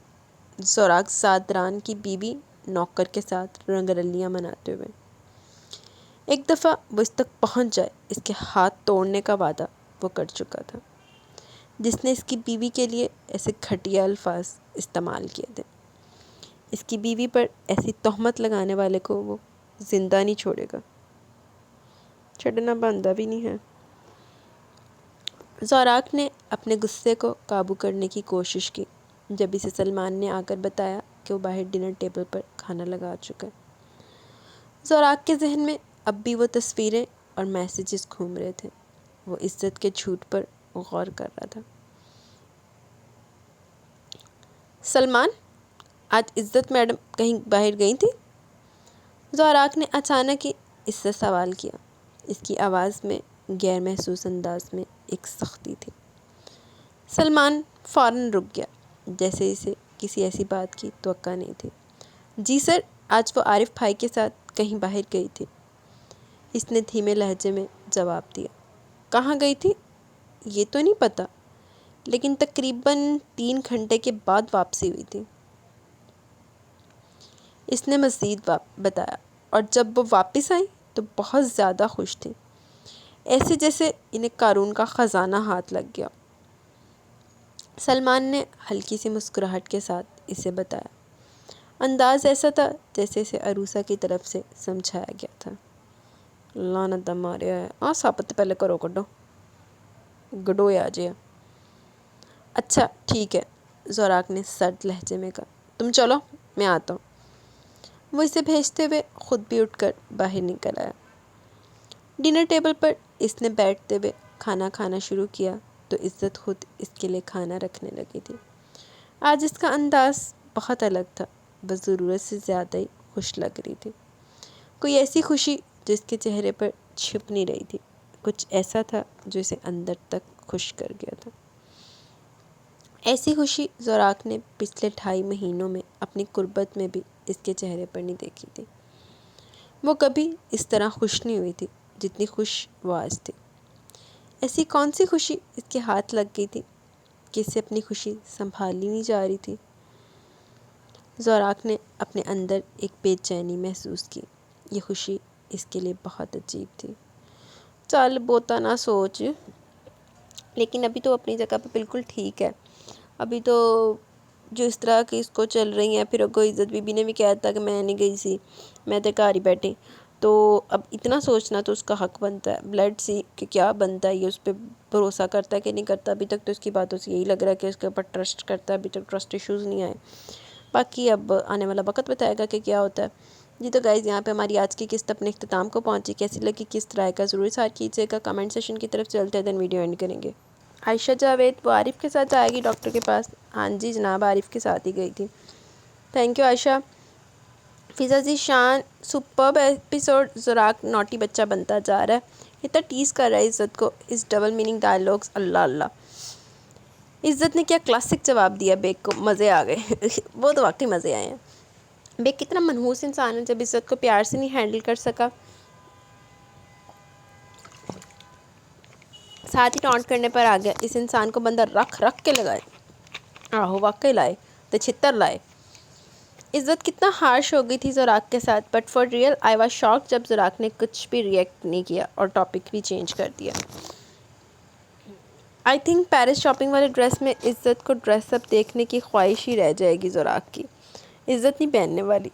S1: زوراک زادران کی بیوی نوکر کے ساتھ رنگ رلیاں مناتے ہوئے۔ ایک دفعہ وہ اس تک پہنچ جائے، اس کے ہاتھ توڑنے کا وعدہ وہ کر چکا تھا جس نے اس کی بیوی کے لیے ایسے گھٹیا الفاظ استعمال کیے تھے۔ اس کی بیوی پر ایسی تہمت لگانے والے کو وہ زندہ نہیں چھوڑے گا، چھڑنا بندہ بھی نہیں ہے۔ زوراک نے اپنے غصے کو قابو کرنے کی کوشش کی جب اسے سلمان نے آ کر بتایا کہ وہ باہر ڈنر ٹیبل پر کھانا لگا چکا ہے۔ زوراک کے ذہن میں اب بھی وہ تصویریں اور میسیجز گھوم رہے تھے۔ وہ عزت کے جھوٹ پر غور کر رہا تھا۔ سلمان، آج عزت میڈم کہیں باہر گئی تھی؟ زوراق نے اچانک ہی اس سے سوال کیا۔ اس کی آواز میں غیر محسوس انداز میں ایک سختی تھی۔ سلمان فوراً رک گیا، جیسے اسے کسی ایسی بات کی توقع نہیں تھی۔ جی سر، آج وہ عارف بھائی کے ساتھ کہیں باہر گئی تھی، اس نے دھیمے لہجے میں جواب دیا۔ کہاں گئی تھی یہ تو نہیں پتہ، لیکن تقریباً 3 گھنٹے کے بعد واپسی ہوئی تھی، اس نے مزید بتایا۔ اور جب وہ واپس آئیں تو بہت زیادہ خوش تھیں، ایسے جیسے انہیں قارون کا خزانہ ہاتھ لگ گیا۔ سلمان نے ہلکی سی مسکراہٹ کے ساتھ اسے بتایا۔ انداز ایسا تھا جیسے اسے عروسہ کی طرف سے سمجھایا گیا تھا۔ لعنت ماریا ہے، سابت پہلے کرو کڈو گڈو آ جائے۔ اچھا ٹھیک ہے، زوراق نے سرد لہجے میں کہا۔ تم چلو، میں آتا ہوں۔ وہ اسے بھیجتے ہوئے خود بھی اٹھ کر باہر نکل آیا۔ ڈنر ٹیبل پر اس نے بیٹھتے ہوئے کھانا کھانا شروع کیا تو عزت خود اس کے لیے کھانا رکھنے لگی تھی۔ آج اس کا انداز بہت الگ تھا، بس ضرورت سے زیادہ ہی خوش لگ رہی تھی۔ کوئی ایسی خوشی جو اس کے چہرے پر چھپ نہیں رہی تھی، کچھ ایسا تھا جو اسے اندر تک خوش کر گیا تھا۔ ایسی خوشی زوراق نے پچھلے 2.5 مہینوں میں اپنی غربت میں بھی اس کے چہرے پر نہیں دیکھی تھی۔ وہ کبھی اس طرح خوش نہیں ہوئی تھی جتنی خوش وہ آج تھی۔ ایسی کون سی خوشی اس کے ہاتھ لگ گئی تھی کہ اسے اپنی خوشی سنبھالی نہیں جا رہی تھی؟ زوراق نے اپنے اندر ایک بے چینی محسوس کی۔ یہ خوشی اس کے لیے بہت عجیب تھی۔ چل بوتا نہ سوچ، لیکن ابھی تو اپنی جگہ پہ بالکل ٹھیک ہے۔ ابھی تو جو اس طرح کی اس کو چل رہی ہیں، پھر اگو عزت بی بی نے بھی کہا تھا کہ میں نہیں گئی سی، میں تو گھر ہی بیٹھی، تو اب اتنا سوچنا تو اس کا حق بنتا ہے۔ بلڈ سی کہ کیا بنتا ہے، یہ اس پہ بھروسہ کرتا ہے کہ نہیں کرتا۔ ابھی تک تو اس کی باتوں سے یہی لگ رہا ہے کہ اس کے اوپر ٹرسٹ کرتا ہے، ابھی تک ٹرسٹ ایشوز نہیں آئے۔ باقی اب آنے والا وقت بتائے گا کہ کیا ہوتا ہے۔ جی تو گائز، یہاں پہ ہماری آج کی قسط اپنے اختتام کو پہنچی۔ کیسی لگی قسط رائے کا ضرور اظہار کیجیے گا۔ کمنٹ سیشن کی طرف چلتے ہیں، دین ویڈیو اینڈ کریں گے۔ عائشہ جاوید وہ عارف کے ساتھ جائے گی ڈاکٹر کے پاس؟ ہاں جی جناب، عارف کے ساتھ ہی گئی تھی۔ تھینک یو عائشہ۔ فضا جی شان سپرب ایپیسوڈ۔ زوراق نوٹی بچہ بنتا جا رہا ہے، اتنا ٹیز کر رہا ہے عزت کو۔ اس ڈبل میننگ ڈائلاگس، اللہ اللہ۔ عزت نے کیا کلاسک جواب دیا بیگ کو، مزے آ گئے وہ تو واقعی مزے آئے ہیں۔ بیگ کتنا منحوس انسان ہے، جب عزت کو پیار سے نہیں ہینڈل کر سکا، ساتھ ہی ٹانٹ کرنے پر آ گیا۔ اس انسان کو بندہ رکھ کے لگائے، آہو واقعی لائے تو چھتر لائے۔ عزت کتنا ہارش ہو گئی تھی زوراق کے ساتھ، but for real I was shock جب زوراق نے کچھ بھی ریئیکٹ نہیں کیا اور ٹاپک بھی چینج کر دیا۔ آئی تھنک پیرس شاپنگ والے ڈریس میں عزت کو ڈریس اپ دیکھنے کی خواہش ہی رہ جائے گی زوراق کی۔ عزت نہیں پہننے والی،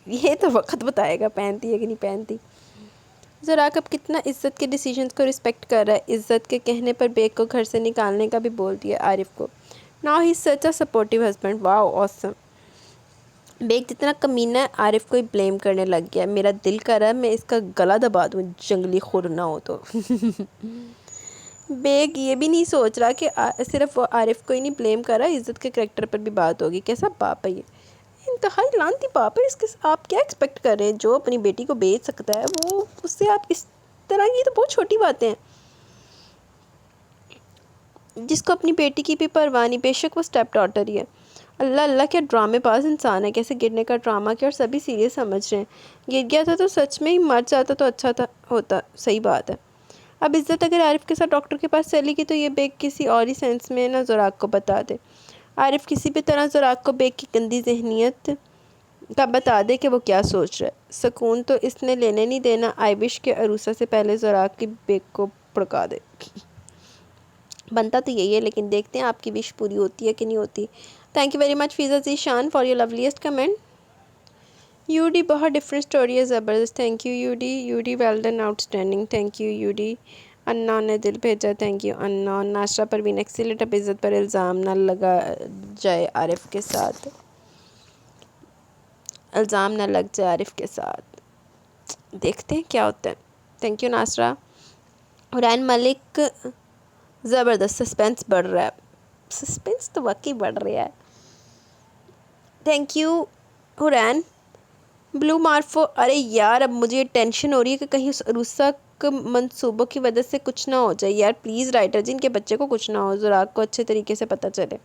S1: یہ تو وقت بتائے گا پہنتی ہے کہ نہیں پہنتی۔ زوراق اب کتنا عزت کے ڈیسیجنز کو رسپیکٹ کر رہا ہے۔ عزت کے کہنے پر بیگ کو گھر سے نکالنے کا بھی بول دیا عارف کو۔ Now he is such a supportive husband, wow awesome. Baig جتنا کمینہ ہے عارف کو ہی بلیم کرنے لگ گیا۔ میرا دل کر رہا ہے میں اس کا گلا دبا دوں، جنگلی خور نہ ہو تو بیگ یہ بھی نہیں سوچ رہا کہ صرف وہ عارف کو ہی نہیں بلیم کر رہا، عزت کے کریکٹر پر بھی بات ہوگی۔ کیسا باپ ہے یہ، انتہائی لعنتی باپ ہے۔ اس کے آپ کیا ایکسپیکٹ کر رہے ہیں؟ جو اپنی بیٹی کو بیچ سکتا ہے وہ اس سے آپ اس طرح کی تو بہت چھوٹی باتیں ہیں۔ جس کو اپنی بیٹی کی بھی پرواہ نہیں، بے شک وہ اسٹیپ ڈاٹر ہی ہے۔ اللہ اللہ کیا ڈرامے باز انسان ہے، کیسے گرنے کا ڈرامہ کیا اور سبھی سیریس سمجھ رہے ہیں۔ گر گیا تھا تو سچ میں ہی مر جاتا تو اچھا ہوتا، صحیح بات ہے۔ اب عزت اگر عارف کے ساتھ ڈاکٹر کے پاس چلے گی تو یہ بیگ کسی اور ہی سینس میں نہ زوراق کو بتا دے۔ عارف کسی بھی طرح زوراق کو بیگ کی گندی ذہنیت کا بتا دے کہ وہ کیا سوچ رہا ہے۔ سکون تو اس نے لینے نہیں دینا۔ آئی وش کہ عروسہ سے پہلے زوراق کی بیگ کو پڑکا دے۔ بنتا تو یہی ہے، لیکن دیکھتے ہیں آپ کی وش پوری ہوتی ہے کہ نہیں ہوتی۔ Thank you very much Faiza ji Shan for your loveliest comment. U D بہت ڈفرینٹ اسٹوری ہے، زبردست۔ Thank you U D, U D well done, outstanding. Thank you U D. Anna نے دل بھیجا، thank you Anna. Nashra Parveen excellent. اب عزت پر الزام نہ لگا جائے عارف کے ساتھ، الزام نہ لگ جائے عارف کے ساتھ، دیکھتے ہیں کیا ہوتا ہے۔ Thank you ناشرہ۔ حرین ملک، زبردست، سسپینس بڑھ رہا ہے، سسپینس تو واقعی بڑھ رہا ہے۔ Thank you حرین۔ بلو مارفو، ارے یار اب مجھے ٹینشن ہو رہی ہے کہ کہیں اس عروسہ کے منصوبوں کی وجہ سے کچھ نہ ہو جائے یار، پلیز رائٹر جن کے بچے کو کچھ نہ ہو، زراق کو اچھے طریقے سے پتہ چلے۔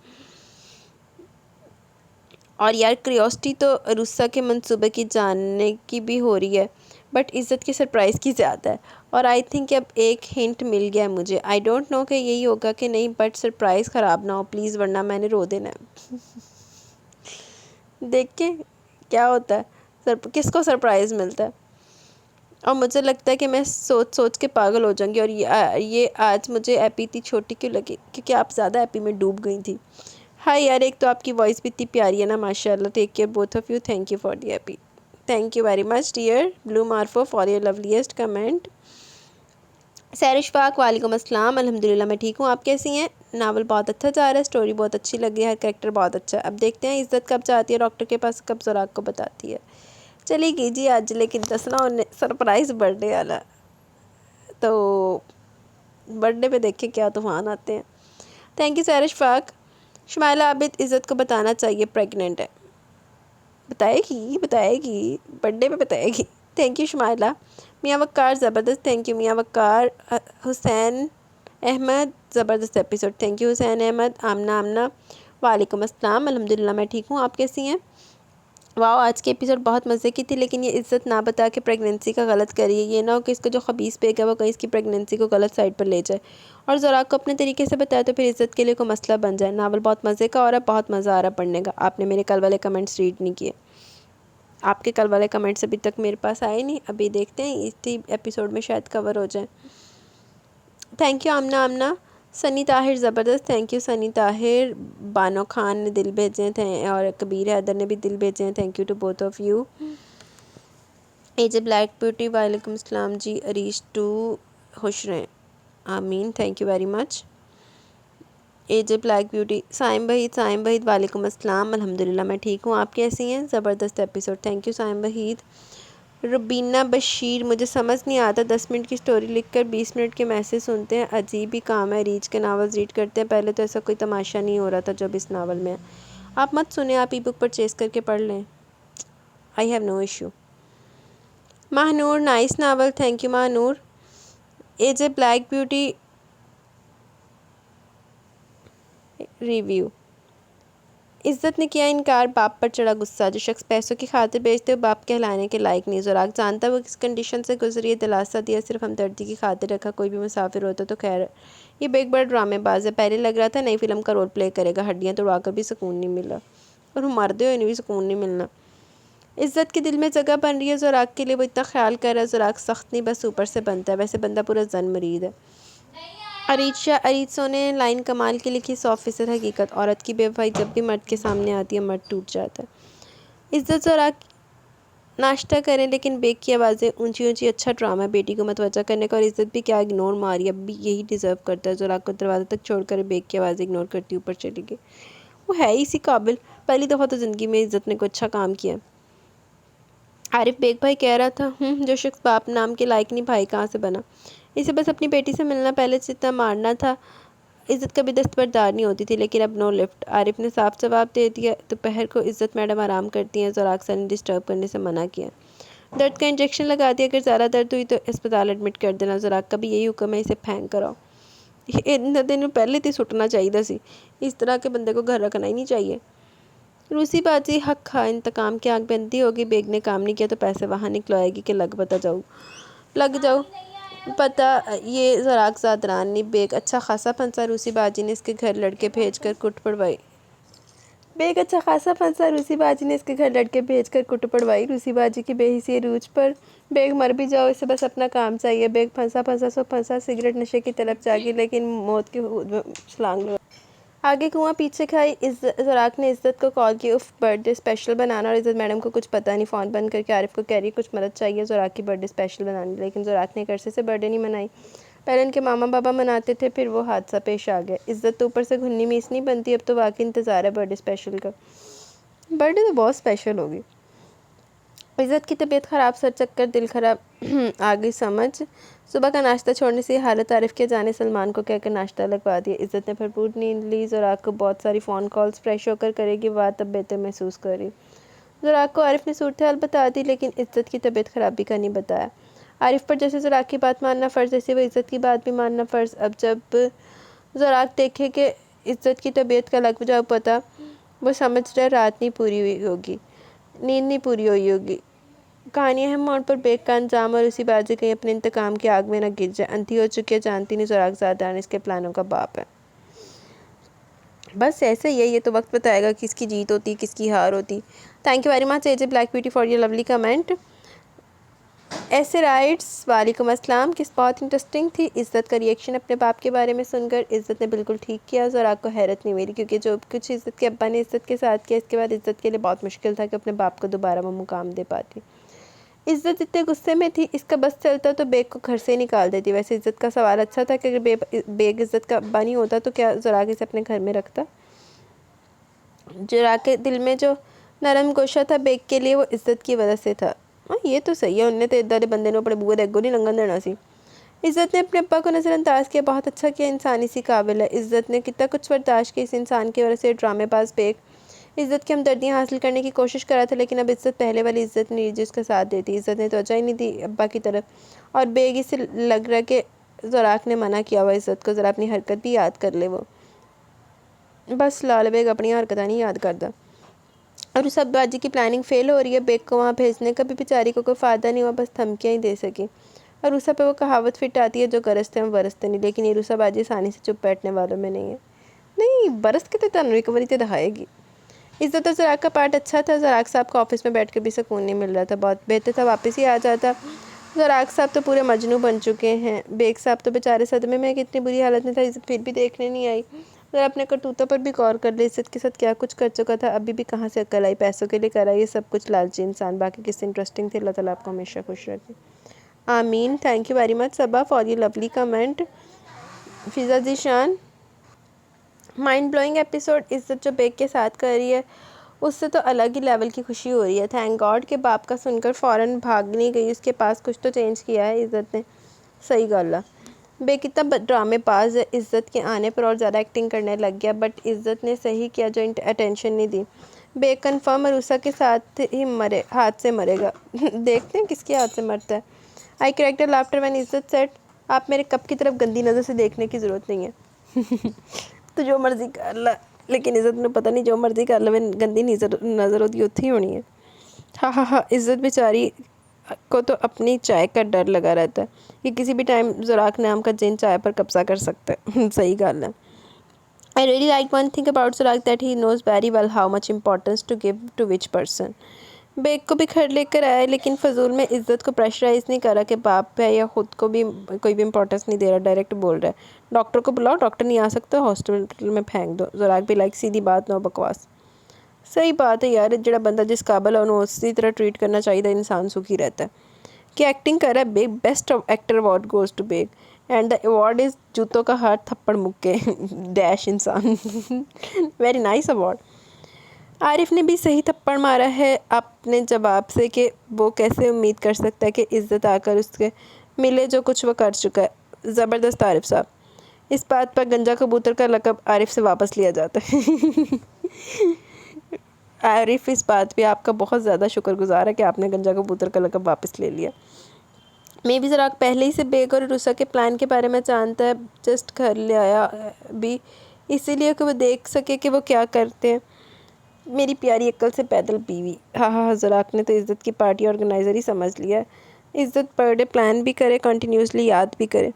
S1: اور یار کریوسٹی تو عروسہ کے منصوبے کی جاننے کی بھی ہو رہی ہے، بٹ عزت کی سرپرائز کی زیادہ ہے، اور آئی تھنک اب ایک ہنٹ مل گیا ہے مجھے، آئی ڈونٹ نو کہ یہی ہوگا کہ نہیں، بٹ سرپرائز خراب نہ ہو پلیز، ورنہ میں نے رو دینا ہے۔ دیکھ کے کیا ہوتا ہے، کس کو سرپرائز ملتا ہے، اور مجھے لگتا ہے کہ میں سوچ سوچ کے پاگل ہو جاؤں گی، اور یہ آج مجھے ایپی اتنی چھوٹی کیوں لگی، کیونکہ آپ زیادہ ایپی میں ڈوب گئی تھی۔ ہائی یار، ایک تو آپ کی وائس بھی اتنی پیاری ہے نا ماشاء اللہ، take care both of you, thank you for the epi, thank you very much dear blue morpho for your loveliest comment. سیرش پاک، وعلیکم السلام، الحمدللہ میں ٹھیک ہوں، آپ کیسی ہیں؟ ناول بہت اچھا جا رہا ہے، سٹوری بہت اچھی لگی ہے، ہر کریکٹر بہت اچھا ہے، اب دیکھتے ہیں عزت کب جاتی ہے ڈاکٹر کے پاس، کب زراق کو بتاتی ہے۔ چلی کیجیے آج، لیکن دسنا سرپرائز برتھ ڈے والا، تو برتھ ڈے پہ دیکھیں کیا طوفان آتے ہیں۔ تھینک یو سیرش پاک۔ شمائلہ عابد، عزت کو بتانا چاہیے پریگننٹ ہے، بتائے گی برتھ ڈے پہ بتائے گی، تھینک یو شمائلہ۔ میاں وقار زبردست، تھینک یو میاں وقار۔ حسین احمد، زبردست ایپیسوڈ، تھینک یو حسین احمد۔ آمنہ، وعلیکم السلام، الحمدللہ میں ٹھیک ہوں، آپ کیسی ہیں؟ واو، آج کے ایپیسوڈ بہت مزے کی تھی، لیکن یہ عزت نہ بتا کے پریگننسی کا غلط کری ہے، یہ نہ ہو کہ اس کا جو خبیث بیگ ہے وہ کہیں اس کی پریگننسی کو غلط سائڈ پر لے جائے، اور زراق کو اپنے طریقے سے بتایا تو پھر عزت کے لیے کوئی مسئلہ بن جائے۔ ناول بہت مزے کا اور بہت مزہ آ رہا پڑھنے کا، آپ نے میرے کل والے کمنٹس ریڈ نہیں کیے، آپ کے کل والے کمنٹس ابھی تک میرے پاس آئے نہیں، ابھی دیکھتے ہیں اسی ایپیسوڈ میں شاید کور ہو جائیں۔ Thank you Amna. سنی طاہر زبردست، تھینک یو سنی طاہر۔ بانو خان نے دل بھیجے ہیں، اور کبیر حیدر نے بھی دل بھیجے ہیں، thank you to both of you. A J black beauty, وعلیکم السلام جی، عریش ٹو، خوش رہیں، آمین، thank you very much. A J black beauty, Saim Waheed, وعلیکم السلام، الحمدللہ میں ٹھیک ہوں، آپ کیسی ہیں؟ زبردست ایپیسوڈ، تھینک یو سائم وحید۔ ربینہ بشیر، مجھے سمجھ نہیں آتا 10 منٹ کی سٹوری لکھ کر 20 منٹ کے میسج سنتے ہیں، عجیب ہی کام ہے، ریچ کے ناولز ریڈ کرتے ہیں، پہلے تو ایسا کوئی تماشا نہیں ہو رہا تھا جب اس ناول میں ہے، آپ مت سنیں، آپ ای بک پرچیز کر کے پڑھ لیں، I have no issue. Mahnoor, nice novel, thank you Mahnoor. A J black beauty review, Izzat نے کیا انکار، باپ پر چڑھا غصہ، جو شخص پیسوں کی خاطر بیچتے ہو باپ کہلانے کے لائق نہیں، زراق جانتا وہ کس کنڈیشن سے گزری ہے، دلاسا دیا صرف ہمدردی کی خاطر رکھا، کوئی بھی مسافر ہوتا تو خیر، یہ بیگ بڑا ڈرامے باز ہے، پہلے لگ رہا تھا نئی فلم کا رول پلے کرے گا، ہڈیاں توڑا کر بھی سکون نہیں ملا، اور وہ مردے ہوئے انہیں بھی سکون نہیں ملنا۔ عزت کے دل میں جگہ بن رہی ہے زراق کے لیے، وہ اتنا خیال کر رہا ہے، زراق سخت نہیں بس اوپر سے بنتا ہے، ویسے بندہ پورا زن مرید ہے۔ اریتسو نے لائن کمال کی لکھی، 100% حقیقت، عورت کی بے وفائی جب بھی مرد کے سامنے آتی ہے مرد ٹوٹ جاتا ہے۔ عزت، زراق ناشتہ کریں لیکن بیگ کی آوازیں اونچی اونچی، اچھا ڈرامہ ہے بیٹی کو متوجہ کرنے کا، اور عزت بھی کیا اگنور ماری، اب بھی یہی ڈیزرو کرتا ہے، زراق کو دروازے تک چھوڑ کر بیگ کی آوازیں اگنور کرتی اوپر چلی گئی، وہ ہے ہی اسی قابل، پہلی دفعہ تو زندگی میں عزت نے کوئی اچھا کام کیا۔ عارف بیگ بھائی کہہ رہا تھا جو شخص باپ نام کے لائق نہیں بھائی کہاں سے بنا، اسے بس اپنی بیٹی سے ملنا، پہلے سے اتنا مارنا تھا، عزت کبھی دستبردار نہیں ہوتی تھی، لیکن اب نو لفٹ، عارف نے صاف جواب دے دیا۔ دوپہر کو عزت میڈم آرام کرتی ہیں، زراق سر نے ڈسٹرب کرنے سے منع کیا، درد کا انجیکشن لگا دیا، اگر زیادہ درد ہوئی تو اسپتال ایڈمٹ کر دینا، زراق کا بھی یہی حکم ہے، اسے پھینک کراؤ، اتنے دن پہلے تھی سٹنا چاہیے سی، اس طرح کے بندے کو گھر رکھنا ہی نہیں چاہیے۔ روسی باجی حق کھا، انتقام کی آنکھ بندی ہوگی، بیگ نے کام نہیں کیا تو پیسے وہاں نکلوائے گی کہ لگ جاؤ پتہ، یہ زراق زادران نہیں، بیگ اچھا خاصا پھنسا، روسی باجی نے اس کے گھر لڑکے بھیج کر کٹ پڑوائی، روسی باجی کی بے حسی عروج پر، بیگ مر بھی جاؤ اسے بس اپنا کام چاہیے، بیگ پھنسا سو پھنسا، سگریٹ نشے کی طلب جاگی لیکن موت کی حود میں چھلانگ لگا، آگے کنواں پیچھے کھائی، زراق نے عزت کو کال کی، برتھ ڈے اسپیشل بنانا، اور عزت میڈم کو کچھ پتہ نہیں، فون بند کر کے عارف کو کہہ رہی کچھ مدد چاہیے زراق کی برتھ ڈے اسپیشل بنانی، لیکن زراق نے ایک عرصے سے برتھ ڈے نہیں منائی، پہلے ان کے ماما بابا مناتے تھے، پھر وہ حادثہ پیش آ گیا، عزت تو اوپر سے گھنی میس نہیں بنتی، اب تو واقعی انتظار ہے برتھ ڈے اسپیشل کا، برتھ ڈے تو بہت اسپیشل ہوگی۔ عزت کی طبیعت خراب، سر چکر، دل خراب، آگئی سمجھ، صبح کا ناشتہ چھوڑنے سے یہ حالت، عارف کے جانے سلمان کو کہہ کر ناشتہ لگوا دیا، عزت نے بھرپور نیند لی، زراق کو بہت ساری فون کالز، فریش ہو کر کرے گی بات، اب بہتر محسوس کر رہی، زراق کو عارف نے صورتحال بتا دی، لیکن عزت کی طبیعت خرابی کا نہیں بتایا۔ عارف پر جیسے زراق کی بات ماننا فرض، ایسے وہ عزت کی بات بھی ماننا فرض۔ اب جب زراق دیکھے کہ عزت کی طبیعت کا لگ جا پتا، وہ سمجھ رہے رات نہیں پوری ہوئی ہوگی، نیند نہیں پوری ہوئی ہوگی۔ کہانی اہم موڑ پر بیگ کا انجام، اور اسی بازی کہیں اپنے انتقام کی آگ میں نہ گر جائے۔ اندھی ہو چکی ہے، جانتی نہیں زراق زادان اس کے پلانوں کا باپ ہے۔ بس ایسے ہی ہے، یہ تو وقت بتائے گا کس کی جیت ہوتی، کس کی ہار ہوتی۔ Thank you very much AJ black beauty for your lovely comment. ایسے رائٹس وعلیکم السلام، کس بہت انٹرسٹنگ تھی۔ عزت کا ریئیکشن اپنے باپ کے بارے میں سن کر عزت نے بالکل ٹھیک کیا۔ زراق کو حیرت نہیں میری، کیونکہ جو کچھ عزت کے ابا نے عزت کے ساتھ کیا، اس کے بعد عزت کے لیے بہت مشکل تھا کہ اپنے باپ کو دوبارہ وہ مقام دے پاتی۔ عزت اتنے غصے میں تھی، اس کا بس چلتا تو بیگ کو گھر سے نکال دیتی۔ ویسے عزت کا سوال اچھا تھا کہ اگر بیگ عزت کا ابا نہیں ہوتا تو کیا زراق اسے اپنے گھر میں رکھتا۔ زراق کے دل میں جو نرم گوشہ تھا بیگ کے لیے، وہ عزت کی وجہ سے تھا۔ یہ تو صحیح ہے، انہیں تو ادھر بندے نے اپنے بوئے دیکھ گو نہیں لنگن دینا سی۔ عزت نے اپنے ابا کو نظر انداز کیا، بہت اچھا کیا، انسانی سی قابل ہے۔ عزت نے کتنا کچھ برداشت کیا اس انسان کی وجہ سے۔ ڈرامے باز بیگ عزت کی ہمدردیاں حاصل کرنے کی کوشش کر رہا تھا، لیکن اب عزت پہلے والی عزت نہیں جس کا ساتھ دیتی۔ عزت نے توجہ ہی نہیں دی ابا کی طرف، اور بیگ اسے لگ رہا کہ زراق نے منع کیا ہوا عزت کو، ذرا اپنی حرکت بھی یاد کر لے۔ وہ بس لال بیگ اپنی حرکتیں نہیں یاد کرتا، اور اس سب بازی کی پلاننگ فیل ہو رہی ہے۔ بیگ کو وہاں بھیجنے کا بھی بیچاری کو کوئی فائدہ نہیں ہوا، بس دھمکیاں ہی دے سکی۔ عروسہ پہ وہ کہاوت فٹ آتی ہے، جو گرجتے ہیں وہ برستے نہیں، لیکن یہ عروسہ بازی آسانی سے چپ بیٹھنے والوں میں نہیں ہے۔ نہیں برس کے تو تنوی ریکوری تے دکھائے گی۔ عزت اور زراق کا پارٹ اچھا تھا۔ زراق صاحب کو آفس میں بیٹھ کے بھی سکون نہیں مل رہا تھا، بہت بہتر تھا واپس ہی آ جاتا۔ زراق صاحب تو پورے مجنوں بن چکے ہیں، بیگ صاحب تو بیچارے صدمے میں کتنی بری حالت میں تھا، عزت پھر بھی دیکھنے نہیں آئی۔ ذرا اپنے کرتوتوں پر بھی غور کر لے، عزت کے ساتھ کیا کچھ کر چکا تھا، ابھی بھی کہاں سے عقل آئی، پیسوں کے لیے کرا یہ سب کچھ، لالچی انسان۔ باقی کس سے انٹرسٹنگ تھے، اللہ تعالیٰ آپ کو ہمیشہ خوش رکھے، آمین۔ Thank you very much Saba for your lovely comment. فضا ذیشان، مائنڈ بلوئنگ ایپیسوڈ۔ عزت جو بیگ کے ساتھ کر رہی ہے، اس سے تو الگ ہی لیول کی خوشی ہو رہی ہے۔ تھینک گاڈ کہ باپ کا سن کر فوراً بھاگ نہیں گئی، اس کے پاس کچھ تو چینج کیا ہے عزت نے۔ صحیح گل ہے، بیگ کتنا ڈرامے باز ہے، عزت کے آنے پر اور زیادہ ایکٹنگ کرنے لگ گیا، بٹ عزت نے صحیح کیا جو اٹینشن نہیں دی۔ بیگ کنفرم عروسہ کے ساتھ ہی ہاتھ سے مرے گا۔ دیکھتے ہیں کس کے ہاتھ سے مرتا ہے۔ آئی کریکٹر لافٹر وین عزت سیٹ، آپ میرے کپ کی طرف گندی نظر سے دیکھنے کی ضرورت نہیں ہے۔ تو جو مرضی کر لا، لیکن عزت نے پتہ نہیں جو مرضی کر لے گندی نظر ہوتی ہی ہونی ہے۔ ہاں ہاں ہاں، عزت بیچاری کو تو اپنی چائے کا ڈر لگا رہتا ہے کہ کسی بھی ٹائم زراق نام کا جن چائے پر قبضہ کر سکتا ہے۔ صحیح گل ہے۔ I really like one thing about Zuraaq that he knows very well how much importance to give to which person. Baig کو بھی گھر لے کر آیا، لیکن فضول میں عزت کو پریشرائز نہیں کرا کہ باپ ہے، یا خود کو بھی کوئی بھی امپورٹنس نہیں دے رہا، ڈائریکٹ بول رہا ہے ڈاکٹر کو بلاؤ، ڈاکٹر نہیں آ سکتا، ہاسپٹل میں پھینک دو۔ زراق بھی لائک سیدھی بات، نو بکواس۔ صحیح بات ہے یار، جڑا بندہ جس قابل ہے انہوں اسی طرح ٹریٹ کرنا چاہیے، انسان سکھی رہتا ہے۔ کہ ایکٹنگ کر رہا ہے Baig, best actor award goes to Baig, and the award is جوتوں کا ہاتھ تھپڑ مکے ڈیش انسان۔ Very nice award. عارف نے بھی صحیح تھپڑ مارا ہے اپنے جواب سے کہ وہ کیسے امید کر سکتا ہے کہ عزت آ کر اس کے ملے جو کچھ وہ کر چکا ہے۔ زبردست عارف صاحب۔ اس بات پر گنجا کبوتر کا لقب عارف سے واپس لیا جاتا ہے۔ عارف اس بات پہ آپ کا بہت زیادہ شکر گزار ہے کہ آپ نے گنجا کبوتر کا لقب واپس لے لیا۔ میں بھی زراق پہلے ہی سے بیگ اور عروسہ کے پلان کے بارے میں جانتا ہے، جسٹ گھر لے آیا بھی اسی لیے کہ وہ دیکھ سکے کہ وہ کیا کرتے ہیں۔ میری پیاری عقل سے پیدل بیوی۔ ہاں ہاں، زراق نے تو عزت کی پارٹی آرگنائزر ہی سمجھ لیا ہے۔ عزت پر ڈے پلان بھی کرے، کنٹینیوسلی یاد بھی کرے۔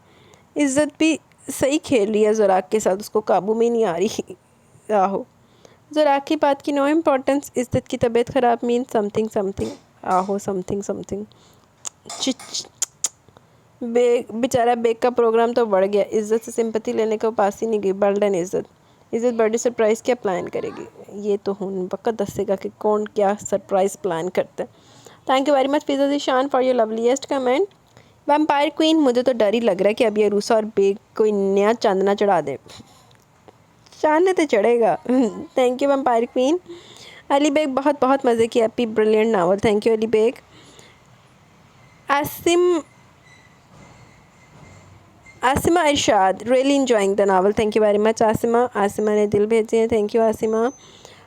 S1: عزت بھی صحیح کھیل رہی ہے زراق کے ساتھ، اس کو قابو میں نہیں آ رہی۔ آہو، زراق کی بات کی نو امپورٹنس، عزت کی طبیعت خراب مین سمتھنگ سمتھنگ۔ آہو، سمتھنگ سمتھنگ۔ بیچارہ بیگ کا پروگرام تو بڑھ گیا، عزت سے سمپتی لینے کا پاس ہی نہیں گئی۔ بلڈن عزت برتھڈے سرپرائز کیا پلان کرے گی؟ یہ تو ہوں وقت دسے گا کہ کون کیا سرپرائز پلان کرتا ہے۔ Thank you very much Fiza Zeeshan for your loveliest comment. Vampire queen, مجھے تو ڈر ہی لگ رہا ہے کہ ابھی عروسہ اور بیگ کوئی نیا چاند نہ چڑھا دے۔ چاند تو چڑھے گا۔ Thank you vampire queen. Ali Baig, بہت بہت مزے کی ایپی brilliant novel. Thank you Ali Baig. Asma Irshad, really enjoying the novel. Thank you very much Asma. Asma نے دل بھیجے ہیں، تھینک یو عاصمہ۔